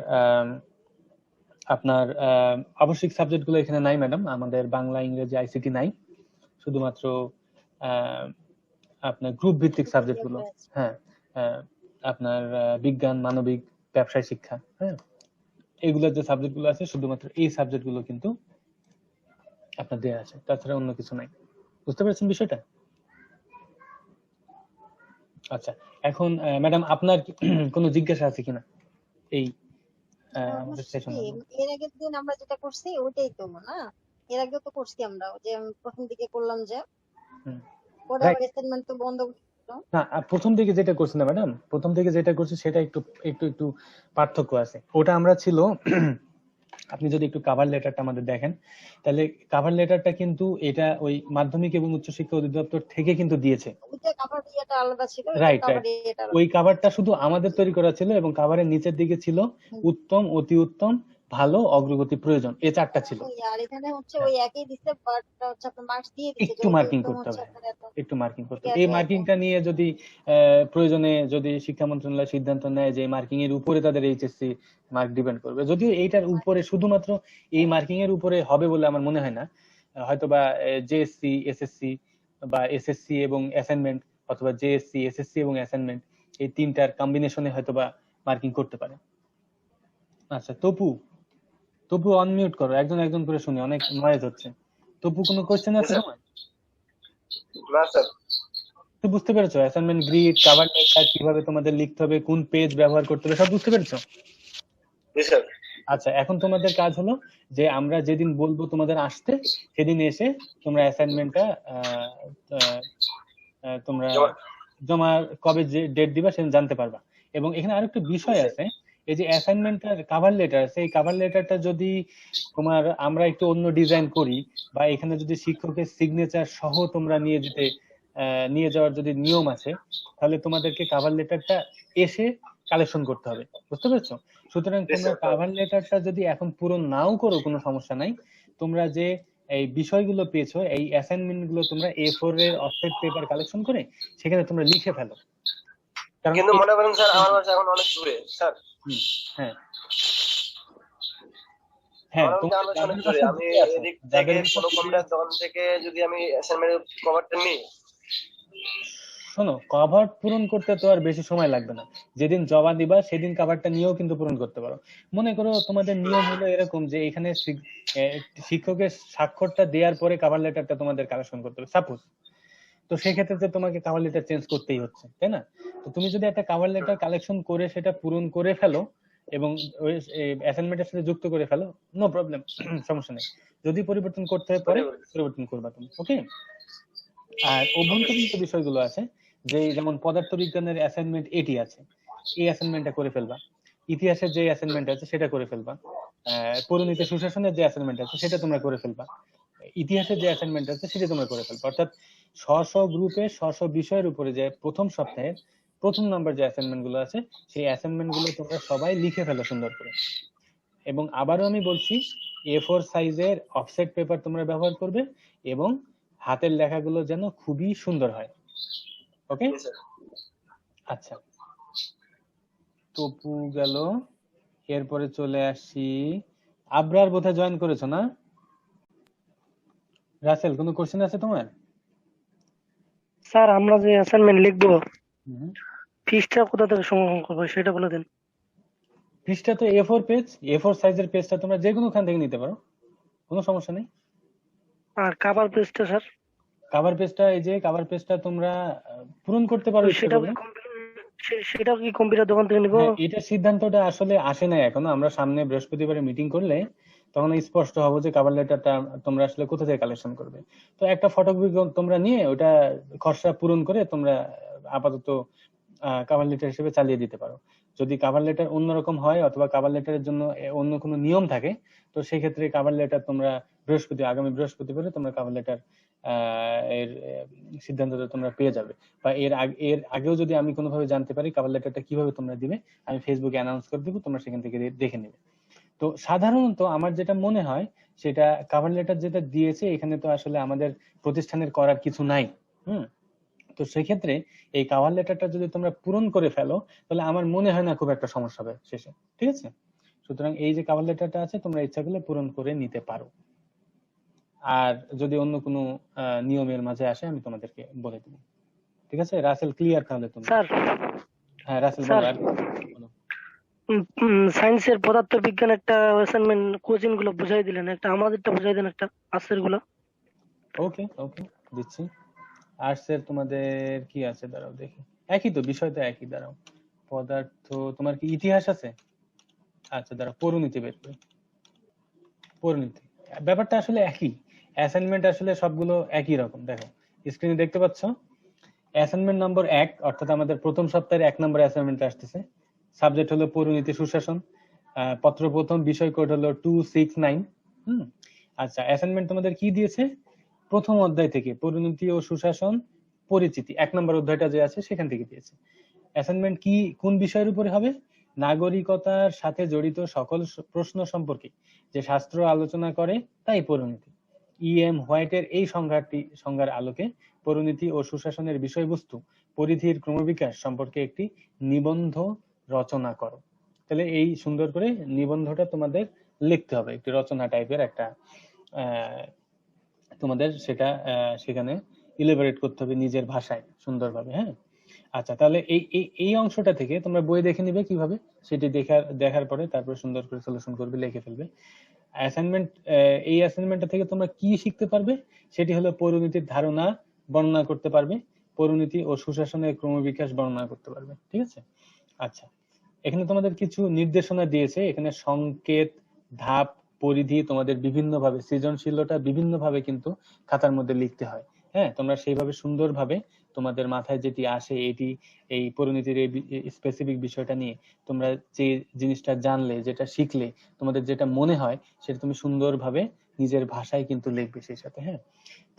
আপনার আবশ্যিক সাবজেক্ট গুলো এখানে নাই ম্যাডাম, আমাদের বাংলা, ইংরেজি, আইসিটি নাই, শুধুমাত্র আপনার গ্রুপ ভিত্তিক সাবজেক্ট গুলো। হ্যাঁ, আপনার বিজ্ঞান, মানবিক, ব্যবসায় শিক্ষা, হ্যাঁ, এইগুলোর যে সাবজেক্ট গুলো আছে শুধুমাত্র এই সাবজেক্ট গুলো কিন্তু আপনার দেওয়া আছে, তাছাড়া অন্য কিছু নাই। বুঝতে পারছেন বিষয়টা? আচ্ছা, এখন ম্যাডাম আপনার কোনো জিজ্ঞাসা আছে কিনা এই আমাদের সেশনে? এর আগের দিন আমরা যেটা করছি ওইটাই তো না, এর আগেও তো করছি আমরা, যে প্রথম দিকে করলাম যে পরে আবার অ্যাসাইনমেন্ট তো বন্ধ না, প্রথম দিকে যেটা করছি না ম্যাডাম, প্রথম দিকে যেটা করছি সেটা একটু একটু একটু পার্থক্য আছে। ওটা আমরা ছিল আপনি যদি একটু কাভার লেটারটা আমাদের দেখেন, তাহলে কাভার লেটারটা কিন্তু এটা ওই মাধ্যমিক এবং উচ্চশিক্ষা অধিদপ্তর থেকে কিন্তু দিয়েছে। ওইটা কাভার ইয়েটা আলাদা ছিল, রাইট রাইট, ওই কাভারটা শুধু আমাদের তৈরি করা ছিল এবং কাভারের নিচের দিকে ছিল উত্তম, অতি উত্তম, ভালো, অগ্রগতি, প্রয়োজন, এই চারটা ছিল। আর এখানে হচ্ছে ওই একই দিছে, বাট হচ্ছে আপনি মার্কস দিয়ে দিয়েছে, একটু মার্কিং করতে হবে, একটু মার্কিং করতে হবে। এই মার্কিংটা নিয়ে যদি প্রয়োজনে যদি শিক্ষা মন্ত্রণালয় সিদ্ধান্ত নেয় যে মার্কিং এর উপরে তাদের এইচএসসি মার্ক ডিপেন্ড করবে, যদিও এইটার উপরে শুধুমাত্র এই মার্কিং এর উপরে হবে বলে আমার মনে হয় না, হয়তোবা জেএসসি, এসএসসি বা এসএসসি এবং অ্যাসাইনমেন্ট, অথবা জেএসসি, এসএসসি এবং অ্যাসাইনমেন্ট, এই তিনটার কম্বিনেশনে হয়তোবা মার্কিং করতে পারে। আচ্ছা, তপু অনমিউট করো, একজন একজন করে শুনি, অনেক নয়েজ হচ্ছে। তপু, কোনো কোশ্চেন আছে তোমার? না স্যার। তো বুঝতে পেরেছো অ্যাসাইনমেন্ট গ্রিড, কভার লেটার কিভাবে তোমাদের লিখতে হবে, কোন পেজ ব্যবহার করতে হবে, সব বুঝতে পেরেছো? জি স্যার। আচ্ছা, এখন তোমাদের কাজ হলো যে আমরা যেদিন বলবো তোমাদের আসতে, সেদিন এসে তোমরা অ্যাসাইনমেন্টটা তোমরা জমা কবে যে ডেট দিবা সেদিন জানতে পারবা। এবং এখানে আরেকটা বিষয় আছে, এই যে অ্যাসাইনমেন্টের কভার লেটার আছে, এই কভার লেটারটা যদি তোমার আমরা একটু অন্য ডিজাইন করি, বা এখানে যদি শিক্ষকের সিগনেচার সহ তোমরা নিয়ে যাওয়ার যদি নিয়ম আছে, তাহলে তোমাদেরকে কভার লেটারটা এসে কালেকশন করতে হবে। বুঝতে পেরেছো? সুতরাং তোমরা কভার লেটারটা যদি এখন পূরণ নাও করো, কোনো সমস্যা নাই, তোমরা যে এই বিষয়গুলো পেয়েছো, এই অ্যাসাইনমেন্ট গুলো তোমরা A4 এর অফসেট পেপার কালেকশন করে সেখানে তোমরা লিখে ফেলো। কিন্তু মনে করেন স্যার আমার বাসা এখন অনেক দূরে স্যার। হ্যাঁ হ্যাঁ, আমি এদিক থেকে কোনো কম্পিউটার দোকান থেকে যদি আমি অ্যাসাইনমেন্ট কভারটা নিই, শোনো, কভার পূরণ করতে তো আর বেশি সময় লাগবে না, যেদিন জমা দিবা সেদিন কভারটা নিয়েও কিন্তু পূরণ করতে পারো। মনে করো তোমাদের নিয়ম হলো এরকম যে এখানে শিক্ষকের স্বাক্ষরটা দেওয়ার পরে কভার লেটারটা তোমাদের কালেকশন করতে হবে সাপোজ, তো সেক্ষেত্রে তো তোমাকে কভার লেটার চেঞ্জ করতেই হচ্ছে, তাই না? তো তুমি যদি একটা কভার লেটার কালেকশন করে সেটা পূরণ করে ফেলো এবং ওই অ্যাসাইনমেন্টের সাথে যুক্ত করে ফেলো, নো প্রবলেম, সমস্যা নেই। যদি পরিবর্তন করতে হয় পরে পরিবর্তন করবা তুমি, ওকে? আর অভ্যন্তরীণ যে বিষয়গুলো আছে, যে যেমন পদার্থবিজ্ঞানের অ্যাসাইনমেন্ট এটি আছে, এই অ্যাসাইনমেন্টটা করে ফেলবা। ইতিহাসের যে অ্যাসাইনমেন্ট আছে সেটা করে ফেলবা। পরিণীতি সুশাসনের যে অ্যাসাইনমেন্ট আছে সেটা তোমরা করে ফেলবা। ইতিহাসের যে অ্যাসাইনমেন্ট আছে সেটা তোমরা করে ফেলবা। অর্থাৎ স্ব গ্রুপে স্ব বিষয়ের উপরে যে প্রথম সপ্তাহের প্রথম নাম্বার যে অ্যাসাইনমেন্ট গুলো আছে, সেই অ্যাসাইনমেন্ট গুলো তোমরা সবাই লিখে ফেলো সুন্দর করে। এবং আবারও আমি বলছি, A4 সাইজের অফসেট পেপার তোমরা ব্যবহার করবে এবং হাতের লেখাগুলো যেন খুবই সুন্দর হয়, ওকে? আচ্ছা, তপু গেল, এরপরে চলে আসি আবরার। বোধহয় জয়েন করেছো না? রাসেল, কোনো কোশ্চেন আছে তোমার? স্যার আমরা যে অ্যাসাইনমেন্ট লিখবো, পৃষ্ঠা কোথা থেকে সংগ্রহ করবো সেটা বলে দিন। পৃষ্ঠা তো A4 পেজ, A4 সাইজের পেজটা তোমরা যে কোনো খান থেকে নিতে পারো, কোনো সমস্যা নেই। আর কভার পেজটা স্যার? কভার পেজটা, এই যে কভার পেজটা তোমরা পূরণ করতে পারো। সেটা কি কম্পিউটার দোকান থেকে নিব? এটা সিদ্ধান্তটা আসলে আসে নাই এখনো, আমরা সামনে বৃহস্পতিবারে মিটিং করলে তখন স্পষ্ট হবো যে কভার লেটারটা তোমরা আসলে কোথা থেকে কালেকশন করবে। তো একটা ফটোকপি তোমরা নিয়ে ওটা খসড়া পূরণ করে তোমরা আপাতত কভার লেটার হিসেবে চালিয়ে দিতে পারো। যদি কভার লেটার অন্যরকম হয় অথবা কভার লেটারের জন্য অন্য কোনো নিয়ম থাকে, তো সেই ক্ষেত্রে কভার লেটার তোমরা আগামী বৃহস্পতিবারে তোমরা কভার লেটার এর সিদ্ধান্তটা তোমরা পেয়ে যাবে। বা এর আগেও যদি আমি কোনোভাবে জানতে পারি কভার লেটারটা কিভাবে তোমরা দিবে, আমি ফেসবুকে অ্যানাউন্স করে দিব, তোমরা সেখান থেকে দেখে নেবে। তো সাধারণত আমার যেটা মনে হয় সেটা কভার লেটার যেটা দিয়েছে এখানে তো আসলে আমাদের প্রতিষ্ঠানের করার কিছু নাই। তো সেক্ষেত্রে এই কভার লেটারটা যদি তোমরা পূরণ করে ফেলো তাহলে আমার মনে হয় না খুব একটা সমস্যা হবে শেষে, ঠিক আছে? সুতরাং এই যে কভার লেটারটা আছে তোমরা ইচ্ছা করলে পূরণ করে নিতে পারো। আর যদি অন্য কোনো নিয়মের মাঝে আসে আমি তোমাদেরকে বলে দেবো, ঠিক আছে? রাসেল ক্লিয়ার তাহলে তুমি? স্যার হ্যাঁ রাসেল স্যার বলো। আর বলো। সায়েন্সের পদার্থ বিজ্ঞান একটা অ্যাসাইনমেন্ট কোচিং গুলো বুঝাই দিলেন, একটা আমাদেরটা বুঝাই দেন, একটা আর্টসের গুলো। ওকে ওকে দিচ্ছি। আর্টস এর তোমাদের কি আছে দাঁড়াও দেখি, একই তো বিষয় তো একই। দাঁড়াও, পদার্থ তোমার কি ইতিহাস আছে? আচ্ছা দাঁড়াও পরিণীতি বের করি। পরিণীতি ব্যাপারটা আসলে একই, অ্যাসাইনমেন্ট আসলে সবগুলো একই রকম। দেখো স্ক্রিনে দেখতে পাচ্ছ অ্যাসাইনমেন্ট নম্বর 1 অর্থাৎ আমাদের প্রথম সপ্তাহের 1 নম্বর অ্যাসাইনমেন্ট আসতেছে। সাবজেক্ট হলো পরিণীতি সুশাসন, পত্র প্রথম, বিষয় কোড হলো 269। আচ্ছা অ্যাসাইনমেন্ট তোমাদের কি দিয়েছে? প্রথম অধ্যায় থেকে পরিণীতি ও সুশাসন পরিচিতি 1 নম্বর অধ্যায়টা যে আছে সেখান থেকে দিয়েছে। অ্যাসাইনমেন্ট কি কোন বিষয়ের উপরে হবে? নাগরিকতার সাথে জড়িত সকল প্রশ্ন সম্পর্কে যে শাস্ত্র আলোচনা করে তাই পরিণীতি। এম হোয়াইটের এই সংজ্ঞার আলোকে পরিণীতি ও সুশাসনের বিষয়বস্তু পরিধির ক্রমবিকাশ সম্পর্কে একটি নিবন্ধ রচনা করো। তাহলে এই সুন্দর করে নিবন্ধটা তোমাদের লিখতে হবে, একটি রচনা টাইপের একটা তোমাদের সেটা সেখানে ইলাবোরেট করতে হবে নিজের ভাষায় সুন্দরভাবে। হ্যাঁ আচ্ছা তাহলে এই এই অংশটা থেকে তোমরা বই দেখে নিবে কিভাবে, সেটি দেখার পরে তারপর সুন্দর করে সলিউশন করবে, লিখে ফেলবে। অ্যাসাইনমেন্ট এই অ্যাসাইনমেন্টটা থেকে তোমরা কি শিখতে পারবে? সেটি হলো পরিণীতির ধারণা বর্ণনা করতে পারবে, পরিণীতি ও সুশাসনের ক্রমবিকাশ বর্ণনা করতে পারবে, ঠিক আছে? আচ্ছা এখানে তোমাদের কিছু নির্দেশনা দিয়েছে, এখানে সংকেত, ধাপ, পরিধি তোমাদের বিভিন্ন ভাবে, সৃজনশীলতা বিভিন্ন ভাবে কিন্তু খাতার মধ্যে লিখতে হয়। হ্যাঁ তোমরা সেইভাবে সুন্দরভাবে তোমাদের মাথায় যেটি আসে এটি এই পরিণীতির এই স্পেসিফিক বিষয়টা নিয়ে তোমরা যে জিনিসটা জানলে, যেটা শিখলে, তোমাদের যেটা মনে হয় সেটা তুমি সুন্দরভাবে নিজের ভাষায় কিন্তু লিখবে সেই সাথে। হ্যাঁ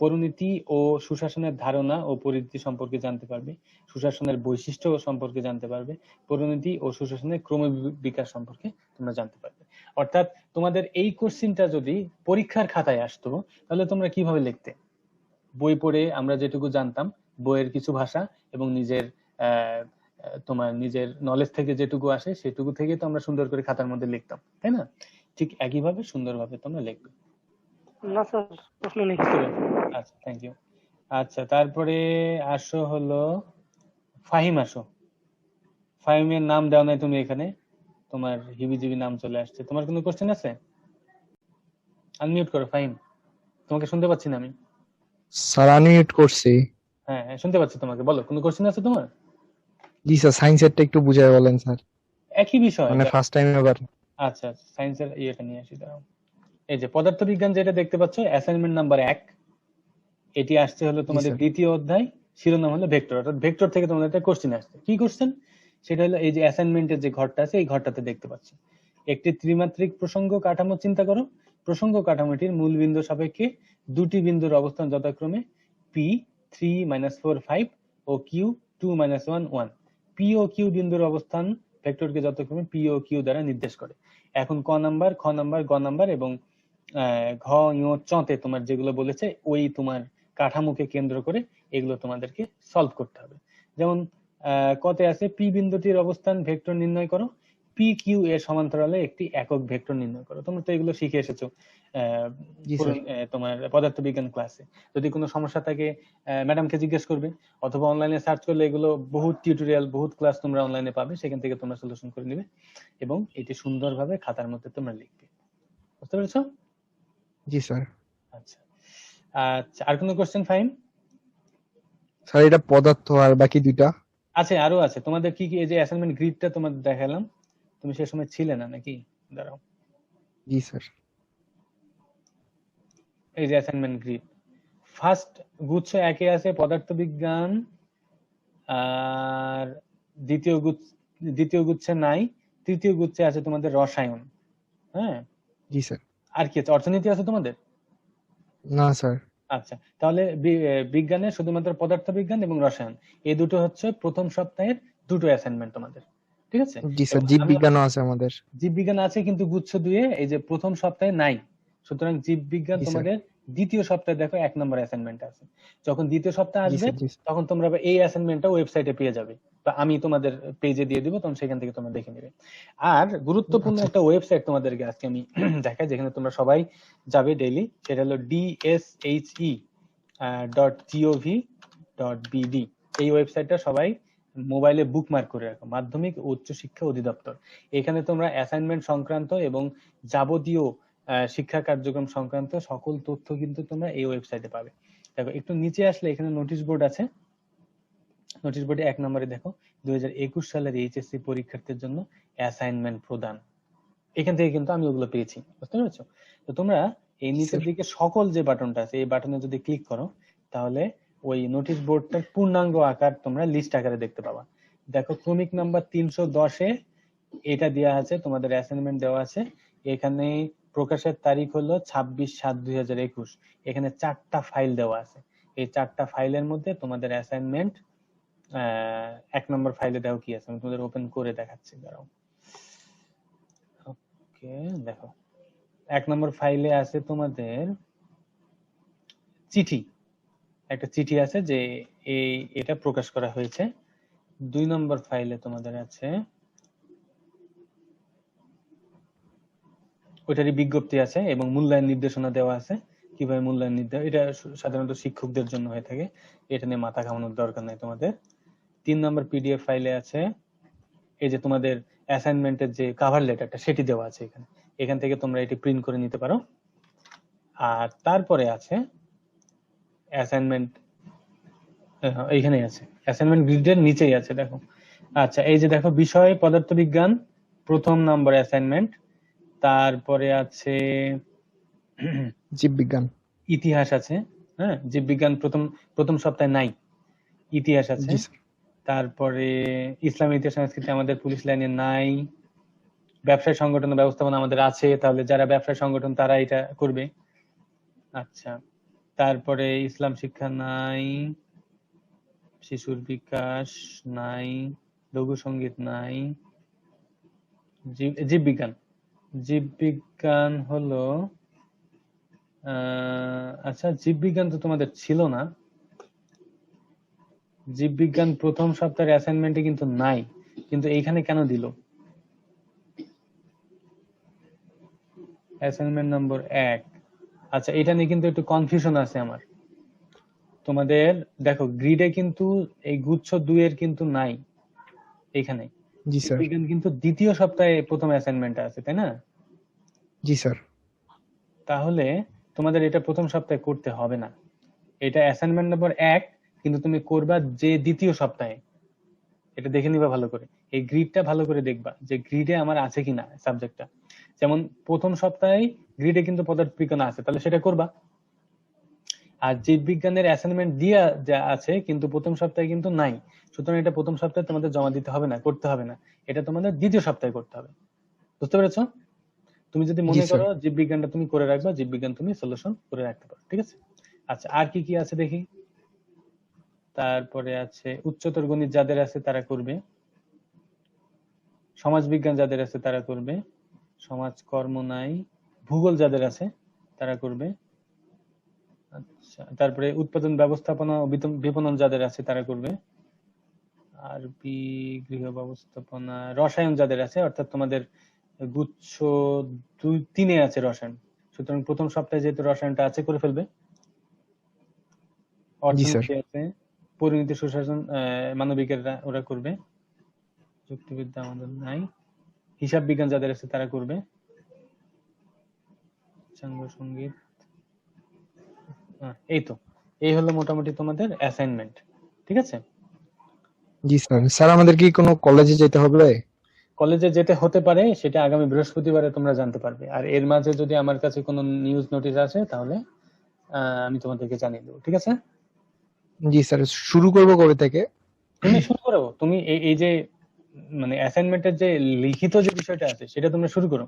পরিণীতি ও সুশাসনের ধারণা ও পরিধি সম্পর্কে জানতে পারবে, সুশাসনের বৈশিষ্ট্য সম্পর্কে জানতে পারবে, পরিণীতি ও সুশাসনের ক্রমবিকাশ সম্পর্কে তোমরা জানতে পারবে। অর্থাৎ তোমাদের এই কোশ্চেনটা যদি পরীক্ষার খাতায় আসতো তাহলে তোমরা কিভাবে লিখতে? বই পড়ে আমরা যেটুকু জানতাম বইয়ের কিছু ভাষা এবং নিজের তোমার নিজের নলেজ থেকে যেটুকু আসে সেটুকু থেকে তো আমরা সুন্দর করে খাতার মধ্যে লিখতাম, তাই না? ঠিক একইভাবে সুন্দরভাবে তোমরা লিখবে। না স্যার প্রশ্ন নেই। আচ্ছা থ্যাংক ইউ। আচ্ছা তারপরে আসো হলো ফাহিম। আসো, ফাহিমের নাম দেওয়া নাই তুমি এখানে, তোমার হিবিজিবি নাম চলে আসছে। তোমার কোনো কোশ্চেন আছে? আনমিউট করো ফাহিম, তোমাকে শুনতে পাচ্ছি না আমি। স্যার আনমিউট করছি। হ্যাঁ শুনতে পাচ্ছি তোমাকে, বলো কোনো কোশ্চেন আছে তোমার? জি স্যার সায়েন্সেরটা একটু বুঝায় বলেন স্যার, একই বিষয় মানে ফার্স্ট টাইম এবার। আচ্ছা সায়েন্সের ইয়েটা নিয়ে আসি দাঁড়াও। এই যে পদার্থবিজ্ঞান যেটা দেখতে পাচ্ছ অ্যাসাইনমেন্ট নাম্বার 1, এটি আসছে হলো তোমাদের দ্বিতীয় অধ্যায়, শিরোনাম হলো ভেক্টর। অর্থাৎ ভেক্টর থেকে তোমাদের একটা কোশ্চেন আসছে। কি কোশ্চেন? সেটা হলো এই যে অ্যাসাইনমেন্টের যে ঘরটা আছে এই ঘরটাতে দেখতে পাচ্ছ একটি ত্রিমাত্রিক প্রসঙ্গ কাঠামো চিন্তা করো। প্রসঙ্গ কাঠামোটির মূল বিন্দু সাপেক্ষে দুটি বিন্দুর অবস্থান যথাক্রমে P3-4-5 ও Q2-1-1। P ও Q বিন্দুর অবস্থান ভেক্টরকে যথাক্রমে P ও Q দ্বারা নির্দেশ করে। এখন ক নাম্বার, খ নাম্বার, গ নাম্বার এবং ঘ তে তোমার যেগুলো বলেছে ওই তোমার কাঠামোকে কেন্দ্র করে এগুলো তোমাদেরকে সলভ করতে হবে। যেমন কতে আছে পি বিন্দুটির অবস্থান ভেক্টর নির্ণয় করো, পি কিউ এর সমান্তরালে একটি একক ভেক্টর নির্ণয় করো। তোমরা তো এগুলো শিখে এসেছো তোমার পদার্থবিজ্ঞান ক্লাসে। যদি কোনো সমস্যা থাকে ম্যাডামকে জিজ্ঞেস করবে অথবা অনলাইনে সার্চ করলে এগুলো বহুত টিউটোরিয়াল, বহুত ক্লাস তোমরা অনলাইনে পাবে, সেখান থেকে তোমরা সলিউশন করে নিবে এবং এটি সুন্দরভাবে খাতার মধ্যে তোমরা লিখবে। বুঝতে পেরেছো? জি স্যার। আচ্ছা আচ্ছা আর কোনো কোশ্চেন ফাইন? স্যার এটা পদার্থ আর বাকি দুইটা আছে, আরো আছে। তোমাদের কি কি এই যে অ্যাসাইনমেন্ট গ্রিডটা তোমাদের দেখালাম, তুমি সে সময় ছিলে না নাকি? দাঁড়াও, জি স্যার। এই যে অ্যাসাইনমেন্ট গ্রিড ফার্স্ট গুচ্ছ 1-এ আছে পদার্থবিজ্ঞান, আর দ্বিতীয় গুচ্ছে নাই, তৃতীয় গুচ্ছে আছে তোমাদের রসায়ন। হ্যাঁ জি স্যার। আর কি আছে? অর্থনীতি আছে তোমাদের? না স্যার। আচ্ছা তাহলে বিজ্ঞানে শুধুমাত্র পদার্থবিজ্ঞান এবং রসায়ন, এই দুটো হচ্ছে প্রথম সপ্তাহের দুটো অ্যাসাইনমেন্ট তোমাদের, ঠিক ঠিক আছে? জি স্যার, এবং জীববিজ্ঞানও আছে আমাদের। জীববিজ্ঞান আছে কিন্তু গুচ্ছ 2 এ এই যে প্রথম সপ্তাহে নাই। সুতরাং জীববিজ্ঞান জি স্যার। তোমাদের দ্বিতীয় সপ্তাহে দেখো 1 নম্বর অ্যাসাইনমেন্ট আছে। যখন দ্বিতীয় সপ্তাহ জি আসবে স্যার, জি স্যার। তখন তোমরা আবার এই অ্যাসাইনমেন্টটা ওয়েবসাইটে পেয়ে যাবে, বা আমি তোমাদের পেজে দিয়ে দিব, তখন সেখান থেকে তোমরা দেখে নেবে। আর গুরুত্বপূর্ণ আচ্ছা। একটা ওয়েবসাইট তোমাদেরকে আজকে আমি দেখাই, যেখানে তোমরা সবাই যাবে ডেইলি। সেটা হলো dshe.gov.bd। এই ওয়েবসাইটটা সবাই মোবাইলে বুকমার্ক করে রাখো, মাধ্যমিক ও উচ্চ শিক্ষা অধিদপ্তর। এখানে তোমরা অ্যাসাইনমেন্ট সংক্রান্ত এবং যাবতীয় শিক্ষা কার্যক্রম সংক্রান্ত সকল তথ্য কিন্তু তোমরা এই ওয়েবসাইটে পাবে। দেখো একটু নিচে আসলে এখানে নোটিশ বোর্ড আছে। নোটিশ বোর্ডে 1 নম্বরে দেখো 2021 সালের এইচএসসি পরীক্ষার্থীর জন্য অ্যাসাইনমেন্ট প্রদান। এখান থেকে কিন্তু আমি ওগুলো পেয়েছি, বুঝতে পেরেছো? তো তোমরা এই নিচের দিকে সকল যে বাটনটা আছে, এই বাটনে যদি ক্লিক করো তাহলে ওই নোটিশ বোর্ডটার পূর্ণাঙ্গ আকার তোমরা লিস্ট আকারে দেখতে পাবা। দেখো ক্রমিক নাম্বার 310-এ এটা দেওয়া আছে, তোমাদের অ্যাসাইনমেন্ট দেওয়া আছে। এখানে প্রকাশের তারিখ হলো 26/7/2021। এখানে 4টা ফাইল দেওয়া আছে। এই 4টা ফাইলের মধ্যে তোমাদের অ্যাসাইনমেন্ট 1 নম্বর ফাইলে দেখো কি আছে, আমি তোমাদের ওপেন করে দেখাচ্ছি, দাঁড়াও। ওকে, দেখো 1 নম্বর ফাইলে আছে তোমাদের চিঠি, একটা চিঠি আছে যে এটা প্রকাশ করা হয়েছে। 2 নম্বর ফাইলে তোমাদের আছে ওইটারই বিজ্ঞপ্তি আছে এবং মূল্যায়ন নির্দেশনা দেওয়া আছে, কিভাবে মূল্যায়ন নির্দেশনা, এটা সাধারণত শিক্ষকদের জন্য হয়ে থাকে, এটা নিয়ে মাথা ঘামানোর দরকার নাই তোমাদের। 3 নম্বর পিডিএফ ফাইলে আছে এই যে তোমাদের অ্যাসাইনমেন্টের যে কভার লেটারটা, সেটি দেওয়া আছে এখানে। এখান থেকে তোমরা এটি প্রিন্ট করে নিতে পারো। আর তারপরে আছে অ্যাসাইনমেন্ট, এইখানেই আছে অ্যাসাইনমেন্ট গ্রিডের নিচেই আছে, দেখো। আচ্ছা, এই যে দেখো বিষয় পদার্থবিজ্ঞান 1ম নম্বর অ্যাসাইনমেন্ট, তারপরে আছে জীববিজ্ঞান, ইতিহাস আছে। হ্যাঁ, জীববিজ্ঞান প্রথম সপ্তাহে নাই, ইতিহাস আছে। জি স্যার। তারপরে ইসলামী ইতিহাস সংস্কৃতি আমাদের পুলিশ লাইনে নাই। ব্যবসায় সংগঠন ও ব্যবস্থাপনা আমাদের আছে, তাহলে যারা ব্যবসায় সংগঠন তারা এটা করবে। আচ্ছা, তারপরে ইসলাম শিক্ষা নাই, শিশুর বিকাশ নাই, লঘু সঙ্গীত নাই। জীববিজ্ঞান, জীববিজ্ঞান হলো আচ্ছা, জীববিজ্ঞান তো তোমাদের ছিল না। জীববিজ্ঞান প্রথম সপ্তাহের অ্যাসাইনমেন্টে কিন্তু নাই, কিন্তু এইখানে কেন দিল? অ্যাসাইনমেন্ট নম্বর 1। আচ্ছা, এটা নিয়ে কিন্তু একটু কনফিউশন আছে আমার। তোমাদের দেখো গ্রিডে কিন্তু এই গুচ্ছ 2 এর কিন্তু নাই এইখানে। জি স্যার। জীববিজ্ঞান কিন্তু দ্বিতীয় সপ্তাহে প্রথম অ্যাসাইনমেন্ট আছে, তাই না? জি স্যার। তাহলে তোমাদের এটা প্রথম সপ্তাহে করতে হবে না, এটা অ্যাসাইনমেন্ট নম্বর 1, কিন্তু তুমি করবা যে দ্বিতীয় সপ্তাহে। এটা দেখে নিবা ভালো করে, এই গ্রিডটা ভালো করে দেখবা যে গ্রিডে আমার আছে কিনা সাবজেক্টটা। যেমন প্রথম সপ্তাহে গ্রিডে কিন্তু পদার্থবিজ্ঞান আছে, তাহলে সেটা করবা। আর জীববিজ্ঞানের অ্যাসাইনমেন্ট দিয়া যা আছে কিন্তু প্রথম সপ্তাহে কিন্তু নাই, সুতরাং এটা প্রথম সপ্তাহে তোমাদের জমা দিতে হবে না, করতে হবে না, এটা তোমাদের দ্বিতীয় সপ্তাহে করতে হবে। বুঝতে পেরেছো? তুমি যদি মনে করো জীববিজ্ঞানটা তুমি করে রাখবা, জীববিজ্ঞান তুমি সলিউশন করে রাখতে পারো, ঠিক আছে? আচ্ছা, আর কি কি আছে দেখি। তারপরে আছে উচ্চতর গণিত যাদের আছে তারা করবে, সমাজবিজ্ঞান যাদের আছে তারা করবে, সমাজকর্ম নাই, ভূগোল যাদের আছে তারা করবে। আচ্ছা, তারপরে উৎপাদন ব্যবস্থাপনা ও বিপণন যাদের আছে তারা করবে, আরবি, গৃহ ব্যবস্থাপনা, রসায়ন যাদের আছে, অর্থাৎ তোমাদের গুচ্ছ 2-3-এ আছে রসায়ন, সুতরাং প্রথম সপ্তাহে যেহেতু রসায়নটা আছে করে ফেলবে। অর্থনীতি আছে, পরিণতি, সুশাসন, মানবিকেরা ওরা করবে, যুক্তিবিদ্যা আমাদের নাই, হিসাব বিজ্ঞান যাদের আছে তারা করবে, সঙ্গীত। এই তো, এই হলো মোটামুটি তোমাদের অ্যাসাইনমেন্ট, ঠিক আছে? জি স্যার। স্যার আমাদের কি কোনো কলেজে যেতে হবে? কলেজে যেতে হতে পারে, সেটা আগামী বৃহস্পতিবারে তোমরা জানতে পারবে। আর এর মাঝে যদি আমার কাছে কোনো নিউজ নোটিশ আসে তাহলে আমি তোমাদেরকে জানিয়ে দেবো, ঠিক আছে? জি স্যার। শুরু করব কবে থেকে? তুমি শুরু করো, তুমি এই যে মানে অ্যাসাইনমেন্টের যে লিখিত যে বিষয়টা আছে সেটা তোমরা শুরু করো।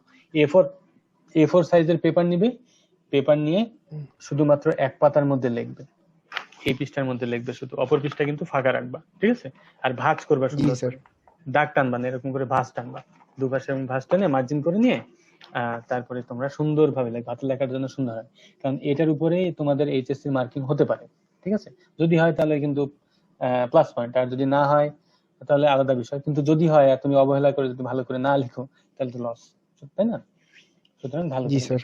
A4 সাইজের পেপার নিবে, পেপার নিয়ে শুধুমাত্র 1 পাতার মধ্যে লিখবে, এই পৃষ্ঠার মধ্যে লিখবে শুধু, অপর পৃষ্ঠা কিন্তু ফাঁকা রাখবা, ঠিক আছে? আর ভাঁজ করবা সুন্দর করে। দাগ টানবা না, এরকম করে ভাঁজ টানবা, দুপাশে এরকম ভাঁজ টানে মার্জিন করে নিয়ে তারপরে তোমরা সুন্দরভাবে লিখবা, হাতের লেখার জন্য সুন্দর হয়, কারণ এটার উপরেই তোমাদের এইচএসসি মার্কিং হতে পারে। ঠিক আছে, যদি হয় তাহলে কিন্তু প্লাস পয়েন্ট, আর যদি না হয় তাহলে আলাদা বিষয়। কিন্তু যদি হয় আর তুমি অবহেলা করে যদি ভালো করে না লিখো তাহলে তো লস, তাই না? সুতরাং ভালো জি করে। Sir.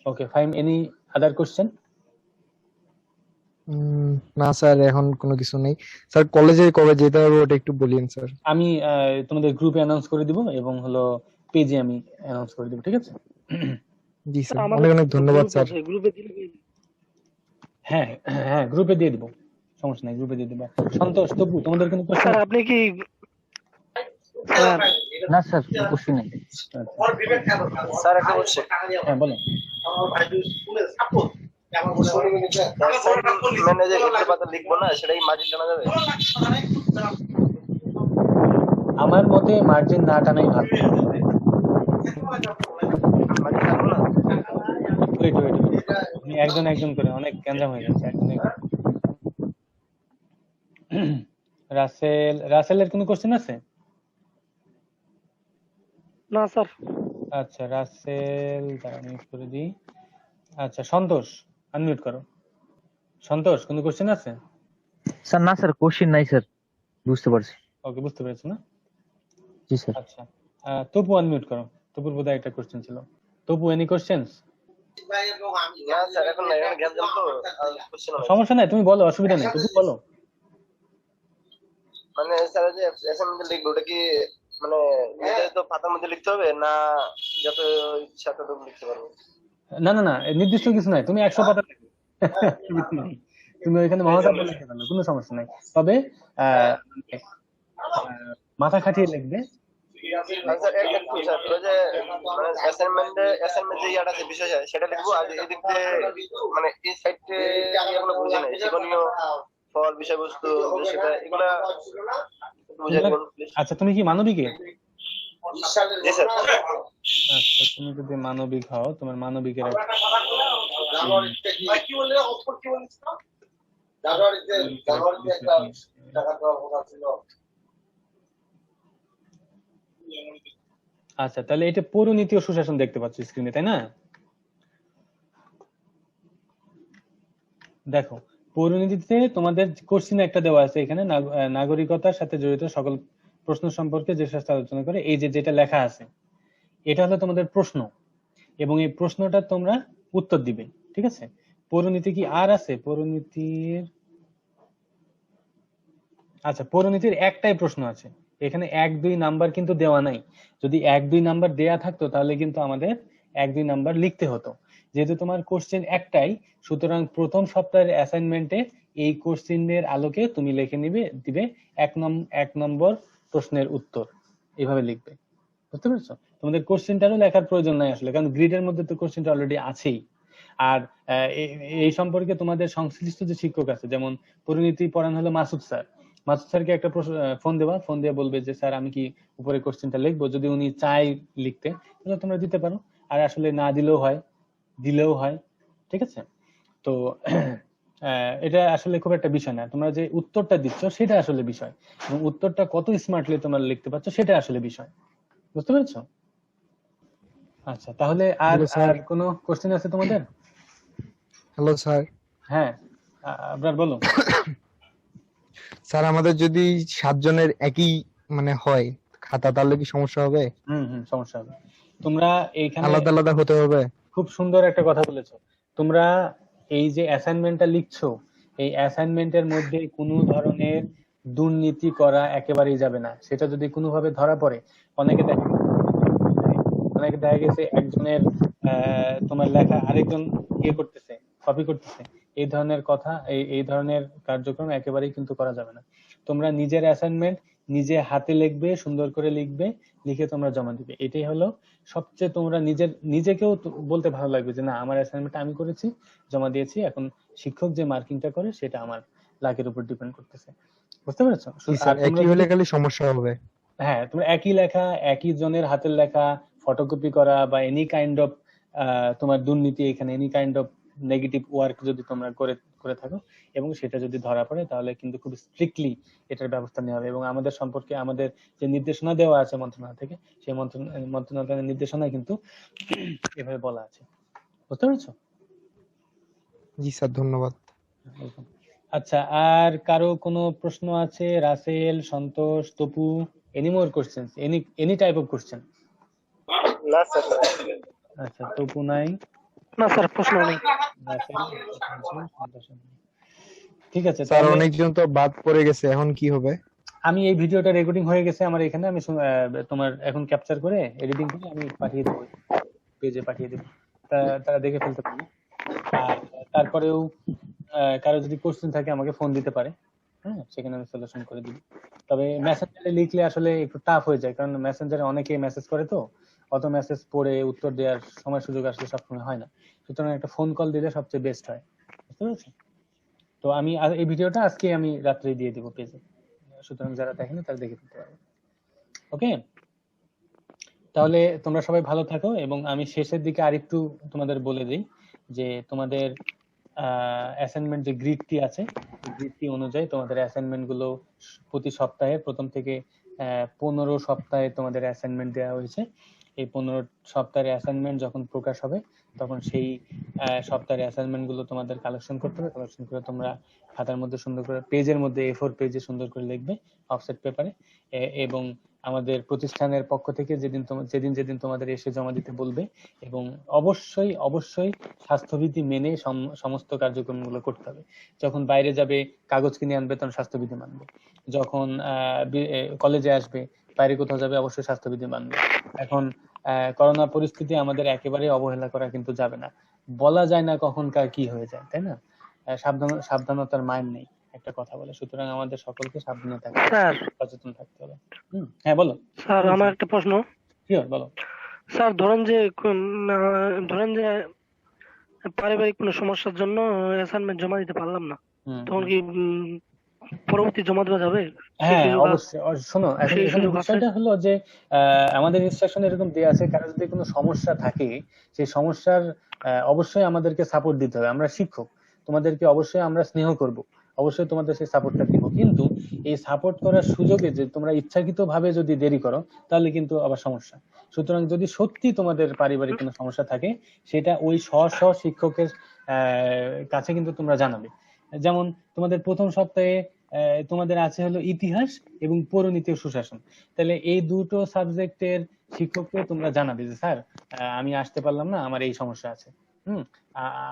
Okay fine, any other question? না স্যার, এখন কোনো কিছু নেই স্যার। কলেজে কবে যেতে হবে ওটা একটু বলিয়েন স্যার। আমি তোমাদের গ্রুপে অ্যানাউন্স করে দিব এবং হলো পেজে আমি অ্যানাউন্স করে দিব, ঠিক আছে? জি স্যার, আমাদের অনেক অনেক ধন্যবাদ স্যার। গ্রুপে দিলে হ্যাঁ হ্যাঁ, গ্রুপে দিয়ে দিব, সমস্যা নাই, গ্রুপে দিয়ে দিবা। সন্তোষ, তবু তোমাদের কোনো কোশ্চেন? স্যার আপনি কি না স্যার, কোশ্চেন নেই। স্যার একটা কোশ্চেন। হ্যাঁ বলো। অ্যাসাইনমেন্টে যে একটা পাতা লিখবো না, সেটাই মার্জিন টানা যাবে? আমার মতে মার্জিন না টানাই ভালো। মার্জিন টানবো না? ওয়েট ওয়েট, আমি একজন একজন করে, অনেক গ্যাঞ্জাম হয়ে যাচ্ছে। রাসেলের কোনো কোশ্চেন আছে? না স্যার। আচ্ছা রাসেল, দাঁড়া মিউট করে দিই। আচ্ছা সন্তোষ, আনমিউট করো। সন্তোষ, কোনো কোশ্চেন আছে? স্যার না স্যার, কোশ্চেন নাই স্যার, বুঝতে পারছি। ওকে, বুঝতে পেরেছো না? জি স্যার। আচ্ছা তপু, আনমিউট করো। তপুর বোধহয় একটা কোশ্চেন ছিল। Tapu, any questions? না স্যার, এখন না, এখন গ্যাপ তো কোশ্চেন হবে। সমস্যা নাই, তুমি বলো, অসুবিধা নেই, তপু বলো। মানে স্যার যে অ্যাসাইনমেন্ট লিখবো, ওটা কি মানে নির্ধারিত পাতার মধ্যে লিখতে হবে, না যত ইচ্ছা ততটুকু লিখতে পারবো? না না না, নির্দিষ্ট কিছু নাই, তুমি 100 পাতা লিখবে। তুমি ওইখানে মহাকাব্য লিখতে পারো, কোনো সমস্যা নাই। তবে মাথা খাটিয়ে লিখবে। স্যার একটু স্যার, ওই যে মানে অ্যাসাইনমেন্ট যে ইয়াটা আছে বিষয় সেটা লিখবো, আর এদিক দিয়ে মানে এই সাইডে এগুলো বুঝে নাই, জীবনীয় ফল, বিষয়বস্তু, সেটা এগুলা বুঝে দিবেন প্লিজ। আচ্ছা তুমি কি মানবিকে? জি স্যার। আচ্ছা তুমি যদি মানবিক হও, তোমার মানবিকের আচ্ছা, তাহলে এটা পৌরনীতি ও সুশাসন দেখতে পাচ্ছ স্ক্রিনে, তাই না? দেখো, পৌরনীতিতে তোমাদের কোশ্চেন একটা দেওয়া আছে এখানে, নাগরিকতার সাথে জড়িত সকল প্রশ্ন সম্পর্কে যে শাস্তি আলোচনা করে, এই যে যেটা লেখা আছে এটা হলো তোমাদের প্রশ্ন, এবং এই প্রশ্নটা তোমরা উত্তর দিবে, ঠিক আছে? পৌরনীতি কি আর আছে? পৌরনীতির, আচ্ছা পৌরনীতির একটাই প্রশ্ন আছে এখানে, 1-2 নাম্বার কিন্তু দেওয়া নাই। যদি 1-2 নাম্বার দেয়া থাকতো তাহলে কিন্তু আমাদের 1-2 নাম্বার লিখতে হতো। যেহেতু তোমার কোশ্চেন একটাই, সুতরাং প্রথম সপ্তাহের অ্যাসাইনমেন্টে এই কোশ্চেনের আলোকে তুমি লিখে দিবে 1 নম্বর প্রশ্নের উত্তর, এইভাবে লিখবে। বুঝতে পেরেছো? তোমাদের কোশ্চেনটারও লেখার প্রয়োজন নাই আসলে, কারণ গ্রিডের মধ্যে তো কোশ্চেনটা অলরেডি আছেই। আর এই সম্পর্কে তোমাদের সংশ্লিষ্ট যে শিক্ষক আছে, যেমন পরিণীতি পড়ানো হলো মাসুদ স্যার, মাসুদ স্যারকে একটা ফোন দেবা, ফোন দিয়ে বলবে যে স্যার আমি কি উপরে কোশ্চেনটা লিখবো, যদি উনি চাই লিখতে তাহলে তোমরা দিতে পারো, আর আসলে না দিলেও হয়, দিলেও হয়, ঠিক আছে? তো এটা আসলে খুব একটা বিষয় না, তোমরা যে উত্তরটা দিচ্ছ সেটা আসলে বিষয়, এবং উত্তরটা কত স্মার্টলি তোমরা লিখতে পারছো সেটা আসলে বিষয়। বুঝতে পেরেছো? আচ্ছা তাহলে আর কোনো কোশ্চেন আছে তোমাদের? Hello sir. হ্যাঁ আপনার বলো। স্যার আমাদের যদি 7 জনের একই মানে হয় খাতা, তাহলে কি সমস্যা হবে? সমস্যা হবে। তোমরা এইখানে আলাদা আলাদা হতে হবে। খুব সুন্দর একটা কথা বলেছো। তোমরা এই যে অ্যাসাইনমেন্টটা লিখছো, এই অ্যাসাইনমেন্টের মধ্যে কোনো ধরনের দুর্নীতি করা একেবারেই যাবে না। সেটা যদি কোনোভাবে ধরা পড়ে, অনেকে দেখা গেছে একজনের তোমার লেখা আরেকজন ইয়ে করতেছে, কপি করতেছে, এই ধরনের কথা, এই ধরনের কার্যক্রম একেবারেই কিন্তু করা যাবে না। তোমরা নিজের অ্যাসাইনমেন্ট নিজে হাতে লিখবে, সুন্দর করে লিখবে, লিখে তোমরা জমা দিবে। এটাই হলো সবচেয়ে, তোমরা নিজেকেও বলতে ভালো লাগবে যে না আমার অ্যাসাইনমেন্ট আমি করেছি, জমা দিয়েছি, এখন শিক্ষক যে মার্কিংটা করে সেটা আমার লাকের উপর ডিপেন্ড করতেছে। বুঝতে পেরেছো? একই হলে খালি সমস্যা হবে। হ্যাঁ, তোমরা একই লেখা, একই জনের হাতের লেখা ফটোকপি করা বা এনি কাইন্ড অফ তোমার দুর্নীতি, এখানে any kind of negative work যদি তোমরা করে করে থাকো এবং সেটা যদি ধরা পড়ে তাহলে কিন্তু খুব স্ট্রিক্টলি এটার ব্যবস্থা নেওয়া হবে। এবং আমাদের সম্পর্কে আমাদের যে নির্দেশনা দেওয়া আছে মন্ত্রণালয় থেকে, সেই মন্ত্রণালয়ের নির্দেশনায় কিন্তু এভাবে বলা আছে। বুঝতে পেরেছো? জি স্যার, ধন্যবাদ। আচ্ছা, আর কারো কোনো প্রশ্ন আছে? Rasel, Santosh, Tapu, any more question, any type of question? না স্যার। আচ্ছা, তপু নাই, না স্যার, প্রশ্ন নেই। রাসেল, সন্তোষ নাই। ঠিক আছে, স্যার তাহলে অনেকজন তো বাদ পড়ে গেছে, এখন কি হবে? আমি এই ভিডিওটা রেকর্ডিং হয়ে গেছে আমার এখানে, আমি তোমার এখন ক্যাপচার করে এডিটিং করে আমি পাঠিয়ে দেবো, পেজে পাঠিয়ে দেবো, তারা দেখে ফেলতে পারবে। আর তারপরেও কারো যদি কোশ্চেন থাকে আমাকে ফোন দিতে পারে, হ্যাঁ, সেখানে আমি সলিউশন করে দিব। তবে মেসেঞ্জারে লিখলে আসলে একটু টাফ হয়ে যায়, কারণ মেসেঞ্জারে অনেকেই মেসেজ করে, তো অত মেসেজ পড়ে উত্তর দেওয়ার সময় সুযোগ আসলে সবসময় হয় না। সুতরাং একটা ফোন কল দিলে সবচেয়ে বেস্ট হয়। বুঝতে পেরেছো? তো আমি এই ভিডিওটা আজকে আমি রাত্রে দিয়ে দিব পেজে, সুতরাং যারা দেখেনি তারা দেখে ফেলতে পারবে। ওকে, তাহলে তোমরা সবাই ভালো থাকো। এবং আমি শেষের দিকে আরেকটু তোমাদের বলে দিই যে তোমাদের অ্যাসাইনমেন্ট যে গ্রিডটি আছে, গ্রিডটি অনুযায়ী তোমাদের অ্যাসাইনমেন্ট গুলো প্রতি সপ্তাহে প্রথম থেকে 15 সপ্তাহে তোমাদের অ্যাসাইনমেন্ট দেওয়া হয়েছে। এই 15 সপ্তাহের অ্যাসাইনমেন্ট যখন প্রকাশ হবে তখন সেই সপ্তাহের অ্যাসাইনমেন্ট গুলো তোমাদের কালেকশন করতে হবে। কালেকশন করে তোমরা খাতার মধ্যে সুন্দর করে, পেজের মধ্যে A4 পেজে সুন্দর করে লিখবে অফসেট পেপারে। এবং আমাদের প্রতিষ্ঠানের পক্ষ থেকে যেদিন তোমাদের এসে জমা দিতে বলবে, এবং অবশ্যই অবশ্যই স্বাস্থ্যবিধি মেনে সমস্ত কার্যক্রমগুলো করতে হবে। যখন বাইরে যাবে কাগজ কিনে আনবে তখন স্বাস্থ্যবিধি মানবে। যখন কলেজে আসবে, বাইরে কোথাও যাবে, অবশ্যই স্বাস্থ্যবিধি মানবে। এখন করোনা পরিস্থিতি আমাদের একেবারে অবহেলা করা কিন্তু যাবে না। বলা যায় না কখন কার কি হয়ে যায়, তাই না? সাবধানতার মাইন নেই একটা কথা বলে। সুতরাং আমাদের সকলকে সাবধানে থাকতে হবে, স্যার, সচেতন থাকতে হবে। হ্যাঁ বলো স্যার আমার একটা প্রশ্ন। শিওর, বলো। স্যার ধরেন যে পারিবারিক কোনো সমস্যার জন্য অ্যাসাইনমেন্ট জমা দিতে পারলাম না, তখন কি পরবর্তী জমা দেওয়া যাবে? হ্যাঁ অবশ্যই। শোনো, এখানে বিষয়টা হলো যে আমাদের ইনস্ট্রাকশন এরকম দেয়া আছে, কারো যদি কোনো সমস্যা থাকে সেই সমস্যার অবশ্যই আমাদেরকে সাপোর্ট দিতে হবে। আমরা শিক্ষক, তোমাদেরকে অবশ্যই আমরা স্নেহ করব, অবশ্যই তোমাদের সেই সাপোর্টটা দিব। কিন্তু এই সাপোর্ট করার সুযোগে যে তোমরা ইচ্ছাকৃত ভাবে যদি দেরি করো তাহলে কিন্তু আবার সমস্যা। সুতরাং যদি সত্যি তোমাদের পারিবারিক কোনো সমস্যা থাকে সেটা ওই স্ব শিক্ষকের কাছে কিন্তু তোমরা জানাবে। যেমন তোমাদের প্রথম সপ্তাহে তোমাদের আছে হলো ইতিহাস এবং পৌরনীতি ও সুশাসন। তাহলে এই দুটো সাবজেক্টের শিক্ষককে তোমরা জানাবে যে স্যার আমি আসতে পারলাম না, আমার এই সমস্যা আছে,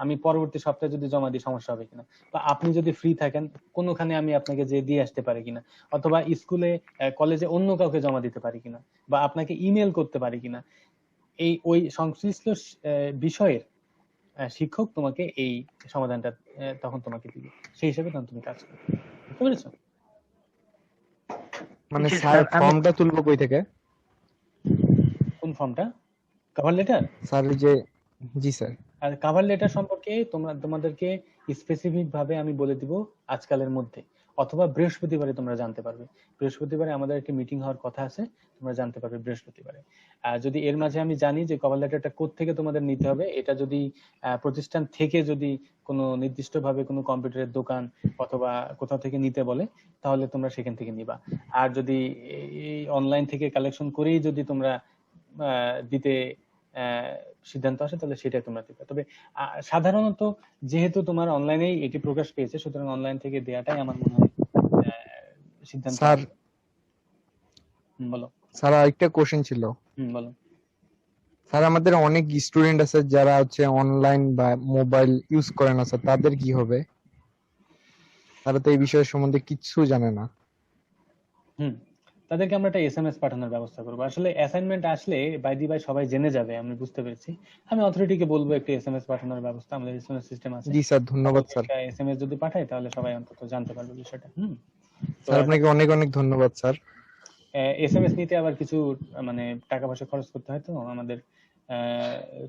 আমি পরবর্তী সপ্তাহে যদি জমা দিই সমস্যা হবে কিনা, বা আপনি যদি ফ্রি থাকেন কোনোখানে আমি আপনাকে যে দিয়ে আসতে পারি কিনা, অথবা স্কুলে কলেজে অন্য কাউকে জমা দিতে পারি কিনা, বা আপনাকে ইমেল করতে পারি কিনা। ওই সংশ্লিষ্ট বিষয়ের শিক্ষক তোমাকে এই সমাধানটা তখন তোমাকে দিবে, সেই হিসেবে তখন তুমি কাজ করবে। বুঝতে পেরেছো? মানে স্যার ফর্মটা তুলবো কই থেকে? কোন ফর্মটা? Cover letter? স্যার যে, জি স্যার। আর কভার লেটার সম্পর্কে তোমাদেরকে স্পেসিফিক ভাবে আমি বলে দিব আজকালের মধ্যে, অথবা বৃহস্পতিবারে তোমরা জানতে পারবে। বৃহস্পতিবারে আমাদের একটা মিটিং হওয়ার কথা আছে, তোমরা জানতে পারবে বৃহস্পতিবারে। যদি এর মাঝে আমি জানি যে কভার লেটারটা কোত্থেকে তোমাদের নিতে হবে, এটা যদি প্রতিষ্ঠান থেকে যদি কোনো নির্দিষ্ট ভাবে কোনো কম্পিউটারের দোকান অথবা কোথাও থেকে নিতে বলে তাহলে তোমরা সেখান থেকে নিবা। আর যদি এই অনলাইন থেকে কালেকশন করেই যদি তোমরা দিতে সিদ্ধান্ত আসে তাহলে সেটাই তোমরা দিবে। তবে সাধারণত যেহেতু তোমার অনলাইনেই এটি প্রকাশ পেয়েছে, সুতরাং অনলাইন থেকে দেয়াটাই আমার মনে হয় সিদ্ধান্ত। স্যার বলো। স্যার আরেকটা কোশ্চেন ছিল। বলো। স্যার আমাদের অনেক স্টুডেন্ট আছে যারা হচ্ছে অনলাইন বা মোবাইল ইউজ করে না, স্যার তাদের কি হবে? তারা তো এই বিষয় সম্বন্ধে কিছু জানে না। তাদেরকে আমরা একটা এসএমএস পাঠানোর ব্যবস্থা করবো। আসলে অ্যাসাইনমেন্ট আসলে বাই দি বাই সবাই জেনে যাবে, আমি বুঝতে পেরেছি। আমি অথরিটিকে বলবো একটা এসএমএস পাঠানোর ব্যবস্থা, আমাদের এসএমএস সিস্টেম আছে। জি স্যার, ধন্যবাদ স্যার। এসএমএস যদি পাঠাই তাহলে সবাই অন্তত জানতে পারবে বিষয়টা। স্যার আপনাকে অনেক অনেক ধন্যবাদ স্যার। এসএমএস নিতে আবার কিছু মানে টাকা পয়সা খরচ করতে হয়, তো আমাদের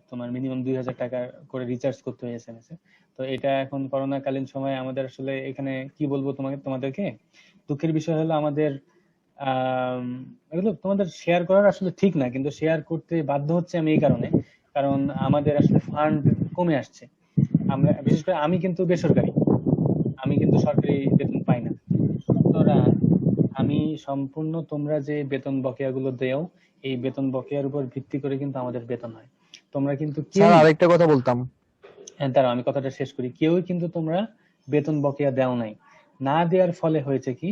তোমার মিনিমাম 2000 টাকা করে রিচার্জ করতে হয় এসএমএস এ। তো এটা এখন করোনা কালীন সময়ে আমাদের আসলে এখানে কি বলবো তোমাদেরকে, দুঃখের বিষয় হলো আমাদের এগুলো তোমাদের শেয়ার করার আসলে ঠিক না, কিন্তু শেয়ার করতে বাধ্য হচ্ছে আমি এই কারণে, কারণ আমাদের আসলে ফান্ড কমে আসছে। আমরা বিশেষ করে আমি কিন্তু বেসরকারি, আমি কিন্তু সরকারি বেতন পাই না। সুতরাং আমি সম্পূর্ণ তোমরা যে বেতন বকেয়াগুলো দেও এই বেতন বকেয়ার উপর ভিত্তি করে কিন্তু আমাদের বেতন হয়। তোমরা কিন্তু স্যার কেউ, আরেকটা কথা বলতাম। হ্যাঁ দাঁড়াও আমি কথাটা শেষ করি, কেউই কিন্তু তোমরা বেতন বকেয়া দেও নাই। না দেওয়ার ফলে হয়েছে কি,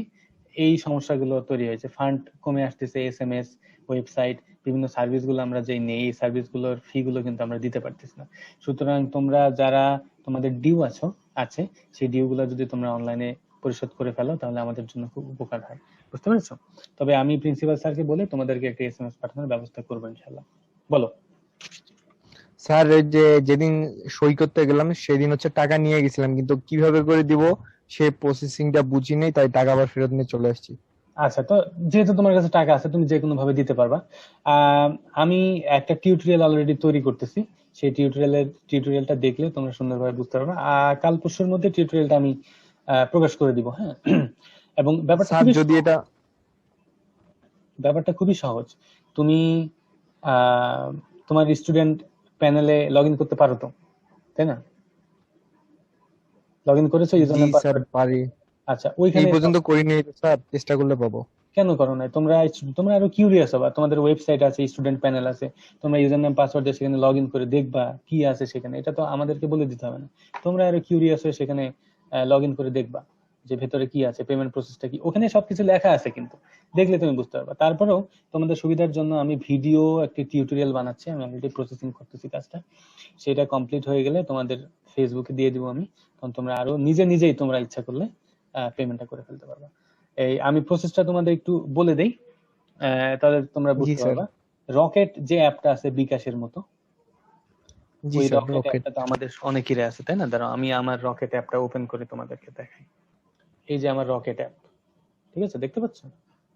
এই সমস্যাগুলো তৈরি হয়েছে, ফান্ড কমে আসতেছে, এসএমএস, ওয়েবসাইট, বিভিন্ন সার্ভিস গুলো আমরা যে নেই এই সার্ভিস গুলোর ফি গুলো কিন্তু আমরা দিতে পারতেছি না। সুতরাং তোমরা যারা তোমাদের ডিউ আছে সেই ডিউ গুলো যদি তোমরা অনলাইনে পরিশোধ করে ফেলো তাহলে আমাদের জন্য খুব উপকার হয়, বুঝতে পেরেছো? তবে আমি প্রিন্সিপাল স্যারকে বলে তোমাদেরকে একটা এসএমএস পাঠানোর ব্যবস্থা করবো ইনশাআল্লাহ। বলো। স্যার এই যে যেদিন সই করতে গেলাম সেদিন হচ্ছে টাকা নিয়ে গেছিলাম, কিন্তু কিভাবে করে দিব সে প্রসেসিংটা বুঝি নেই, তাই টাকা আবার ফেরত নিয়ে চলে আসছি। আচ্ছা, তো যেহেতু তোমার কাছে টাকা আছে তুমি যে কোনো ভাবে দিতে পারবা। আমি একটা টিউটোরিয়াল অলরেডি তৈরি করতেছি, সেই টিউটোরিয়ালটা দেখলে তোমরা সুন্দরভাবে বুঝতে পারবে। কাল পরশুর মধ্যে টিউটোরিয়ালটা আমি প্রকাশ করে দিব, হ্যাঁ। এবং স্যার যদি এটা ব্যাপারটা খুবই সহজ। তুমি তোমার স্টুডেন্ট প্যানেলে লগ ইন করতে পারো তো, তাই না? লগ ইন করেছো ইউজার নেম স্যার পাসওয়ার্ড? পারি, আচ্ছা, এই ওইখানে পর্যন্ত করিনি স্যার, চেষ্টা করলে পাবো। কেন করো না? তোমরা আরো কিউরিয়াস হবা, তোমাদের ওয়েবসাইট আছে, স্টুডেন্ট প্যানেল আছে, তোমরা ইউজার নেম পাসওয়ার্ড দিয়ে সেখানে লগ ইন করে দেখবা কি আছে সেখানে। এটা তো আমাদেরকে বলে দিতে হবে না, তোমরা আরো কিউরিয়াস হয়ে সেখানে লগ ইন করে দেখবা যে ভেতরে কি আছে, পেমেন্ট প্রসেসটা কি, ওখানে সবকিছু লেখা আছে, কিন্তু দেখলে তুমি বুঝতে পারবা। তারপরেও তোমাদের সুবিধার জন্য আমি ভিডিও একটি টিউটোরিয়াল বানাচ্ছি, আমি অলরেডি প্রসেসিং করতেছি কাজটা, সেটা কমপ্লিট হয়ে গেলে তোমাদের ফেসবুকে দিয়ে দিব আমি, তখন তোমরা আরো নিজেই তোমরা ইচ্ছা করলে পেমেন্টটা করে ফেলতে পারবা। এই আমি প্রসেসটা তোমাদের একটু বলে দেই, তাহলে তোমরা জি বুঝতে স্যার। পারবা। রকেট যে অ্যাপটা আছে বিকাশের মতো, জি ওই স্যার, রকেট রকেট। অ্যাপটা তো আমাদের অনেকেরই আছে, তাই না? দাঁড়াও আমি আমার রকেট অ্যাপটা ওপেন করে তোমাদেরকে দেখাই। এই যে আমার রকেট অ্যাপ, ঠিক আছে, দেখতে পাচ্ছ?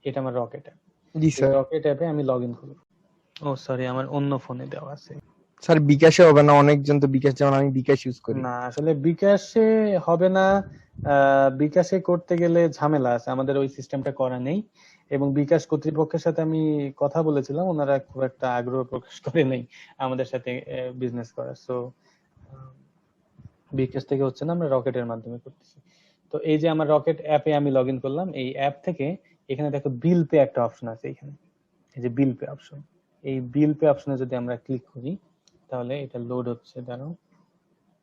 এটা আমার রকেট অ্যাপ। জি এই স্যার। রকেট অ্যাপে আমি লগ ইন করব। ও সরি, আমার অন্য ফোনে দেওয়া আছে। স্যার বিকাশে হবে না, অনেকজন তো বিকাশ, যেমন আমি বিকাশ ইউজ করি। না আসলে বিকাশে হবে না, বিকাশে করতে গেলে ঝামেলা আছে, আমাদের ওই সিস্টেমটা করা নেই। এবং বিকাশ কর্তৃপক্ষের সাথে আমি কথা বলেছিলাম, ওনারা খুব একটা আগ্রহ প্রকাশ করে নেই আমাদের সাথে বিজনেস করার। সো বিকাশ থেকে হচ্ছে না, আমরা রকেটের মাধ্যমে করতেছি। তো এই যে আমার রকেট অ্যাপে আমি লগ ইন করলাম, এই অ্যাপ থেকে এখানে দেখো বিল পে একটা অপশন আছে, এখানে এই যে বিল পে অপশন, এই বিল পে অপশনে যদি আমরা ক্লিক করি তাহলে এটা লোড হচ্ছে। দাঁড়াও,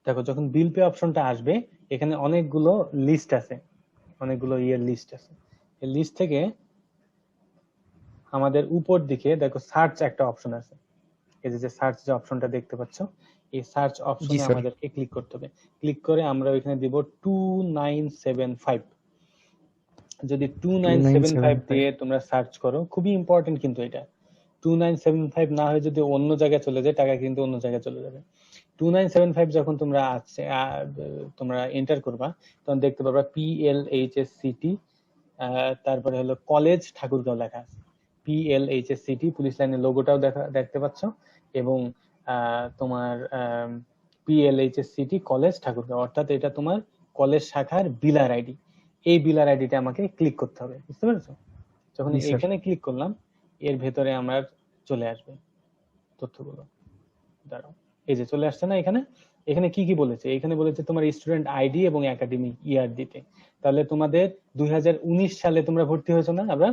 দেখো যখন বিল পে অপশনটা আসবে এখানে অনেকগুলো লিস্ট আছে, অনেকগুলো লিস্ট আছে। এই লিস্ট থেকে আমাদের উপর দিকে দেখো সার্চ একটা অপশন আছে, এই যে সার্চ যে অপশনটা দেখতে পাচ্ছ, এই সার্চ জি অপশনে স্যার। আমাদেরকে ক্লিক করতে হবে। ক্লিক করে আমরা ওইখানে দিব 2975। যদি 2975 দিয়ে তোমরা সার্চ করো, খুবই ইম্পর্টেন্ট কিন্তু এটা, 2975 না হয়ে যদি অন্য জায়গায় চলে যায় টাকা কিন্তু অন্য জায়গায় চলে যাবে। 2975 যখন তোমরা এন্টার করবা তখন দেখতে পারবা PLHSCT, তারপরে হলো কলেজ ঠাকুরগাঁও লেখা আছে, PLHSCT পুলিশ লাইনের লোগোটাও দেখতে পাচ্ছ, এবং তোমার PLHSCT কলেজ ঠাকুরগাঁও, অর্থাৎ এটা তোমার কলেজ শাখার বিলার আইডি। এই বিলার আইডিটা আমাকে ক্লিক করতে হবে, বুঝতে পেরেছো? যখন জি স্যার। এখানে ক্লিক করলাম এর ভেতরে আমার চলে আসবে তথ্যগুলো। দাঁড়াও, এই যে চলে আসছে না, এখানে এখানে কি কি বলেছে, এখানে বলেছে তোমার স্টুডেন্ট আইডি এবং একাডেমিক ইয়ার দিতে। তাহলে তোমাদের 2019 সালে তোমরা ভর্তি হয়েছো না? আবার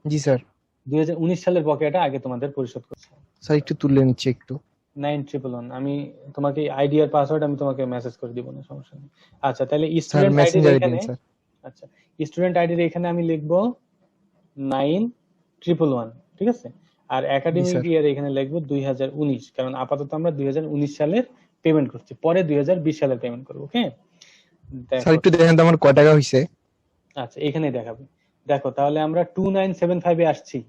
জি স্যার। 2019 সালের বকেয়াটা আগে তোমাদের পরিশোধ করতে হবে। স্যার একটু তুলে নিচ্ছি একটু। 9111 আমি তোমাকে আইডি আর পাসওয়ার্ড আমি তোমাকে মেসেজ করে দিব, না সমস্যা নেই। আচ্ছা তাহলে স্যার স্টুডেন্ট আইডির মেসেঞ্জারে দিন এখানে, স্যার। আচ্ছা স্টুডেন্ট আইডির এখানে আমি লিখবো 9111, ঠিক আছে? আর একাডেমিক স্যার। ইয়ার এখানে লিখবো 2019, কারণ আপাতত আমরা 2019 সালের পেমেন্ট করছি, পরে 2020 সালের পেমেন্ট করবো। ওকে, স্যার দেখো একটু দেখেন তো আমার কয় টাকা হইছে। আচ্ছা এখানে দেখাবে, দেখো তাহলে আমরা 2975 এ আসছি,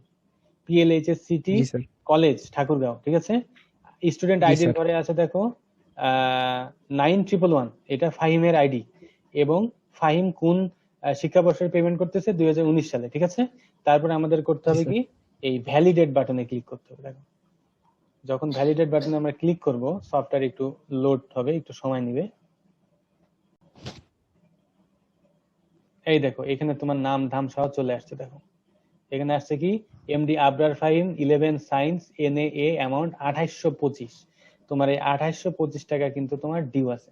PLHSCT জি স্যার। কলেজ ঠাকুরগাঁও, ঠিক আছে? স্টুডেন্ট জি আইডির স্যার। ঘরে আছে দেখো 9111, এটা ফাহিমের আইডি, এবং ফাহিম কোন শিক্ষাবর্ষের পেমেন্ট করতেছে 2019 সালে, ঠিক আছে? তারপরে আমাদের করতে জি হবে স্যার। কি, এই ভ্যালিডেট বাটনে ক্লিক করতে হবে। দেখো যখন ভ্যালিডেট বাটনে আমরা ক্লিক করব সফটওয়্যার একটু লোড হবে, একটু সময় নেবে। এই দেখো এখানে তোমার নাম ধাম সহ চলে আসছে, দেখো এখানে আসছে কি, MD Abrar Fahim 11 science NAA amount 2825। তোমার এই 2825 টাকা কিন্তু তোমার ডিউ আছে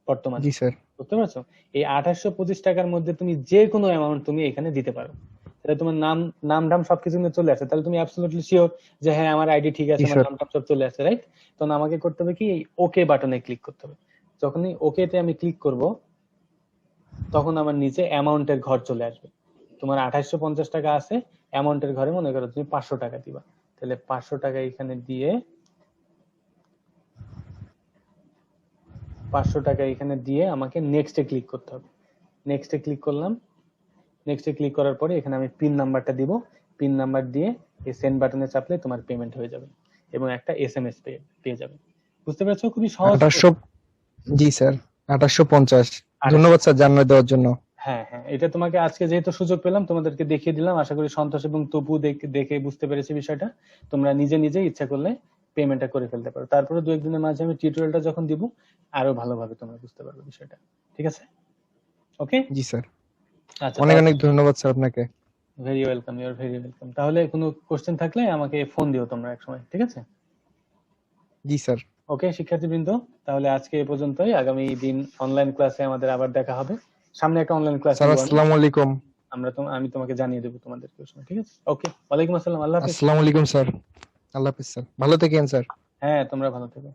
বর্তমানে। জি স্যার। বুঝতে পারছো? এই 2825 টাকার মধ্যে তুমি যে কোনো অ্যামাউন্ট তুমি এখানে দিতে পারো। তাহলে তোমার নাম ডাম সবকিছু কিন্তু চলে আসে, তাহলে তুমি অ্যাবসলিউটলি শিওর যে হ্যাঁ আমার আইডি ঠিক আছে, জি আমার স্যার। নাম টাম সব চলে আসে, রাইট? তখন আমাকে করতে হবে কি, ওকে বাটনে ক্লিক করতে হবে। যখনই ওকে তে আমি ক্লিক করব তখন আমার নিচে অ্যামাউন্টের ঘর চলে আসবে। তোমার 2850 টাকা আছে, অ্যামাউন্টের ঘরে মনে করো তুমি 500 টাকা দিবা। তাহলে 500 টাকা এখানে দিয়ে 500 টাকা এখানে দিয়ে আমাকে নেক্সটে ক্লিক করতে হবে। নেক্সটে ক্লিক করলাম। নেক্সটে ক্লিক করার পরে এখানে আমি পিন নাম্বারটা দিব। পিন নাম্বার দিয়ে এই সেন্ড বাটনে চাপলে তোমার পেমেন্ট হয়ে যাবে এবং একটা এসএমএস পেয়ে যাবে। বুঝতে পেরেছো? খুবই সহজ। 2800। জি স্যার, 2850। ধন্যবাদ স্যার জানিয়ে দেওয়ার জন্য। হ্যাঁ হ্যাঁ, এটা তোমাকে আজকে যেহেতু সুযোগ পেলাম তোমাদেরকে দেখিয়ে দিলাম, আশা করি সন্তোষ এবং তপু দেখে বুঝতে পেরেছে বিষয়টা। তোমরা নিজে নিজে ইচ্ছা করলে পেমেন্টটা করে ফেলতে পারো। তারপরে 2-1 দিনের মাঝে আমি টিউটোরিয়ালটা যখন দিব আরো ভালোভাবে তোমরা বুঝতে পারবে বিষয়টা। ঠিক আছে? ওকে, জি স্যার। আচ্ছা, অনেক অনেক ধন্যবাদ স্যার আপনাকে। Very welcome, you are very welcome. তাহলে কোনো কোশ্চেন থাকলে আমাকে ফোন দিও তোমরা এক সময়, ঠিক আছে? জি স্যার। ওকে শিক্ষার্থীবৃন্দ, তাহলে আজকে এ পর্যন্তই। আগামী দিন অনলাইন ক্লাসে আমাদের আবার দেখা হবে। সামনে একটা অনলাইন ক্লাস স্যার আসসালামু আলাইকুম। আমি তোমাকে জানিয়ে দেবো তোমাদের কোশ্চেন, ঠিক আছে? ওকে, ওয়ালাইকুম আসসালাম, আল্লাহ হাফেজ। আসসালামু আলাইকুম স্যার। আল্লাহ হাফেজ স্যার, ভালো থাকেন স্যার। হ্যাঁ, তোমরা ভালো থেকো।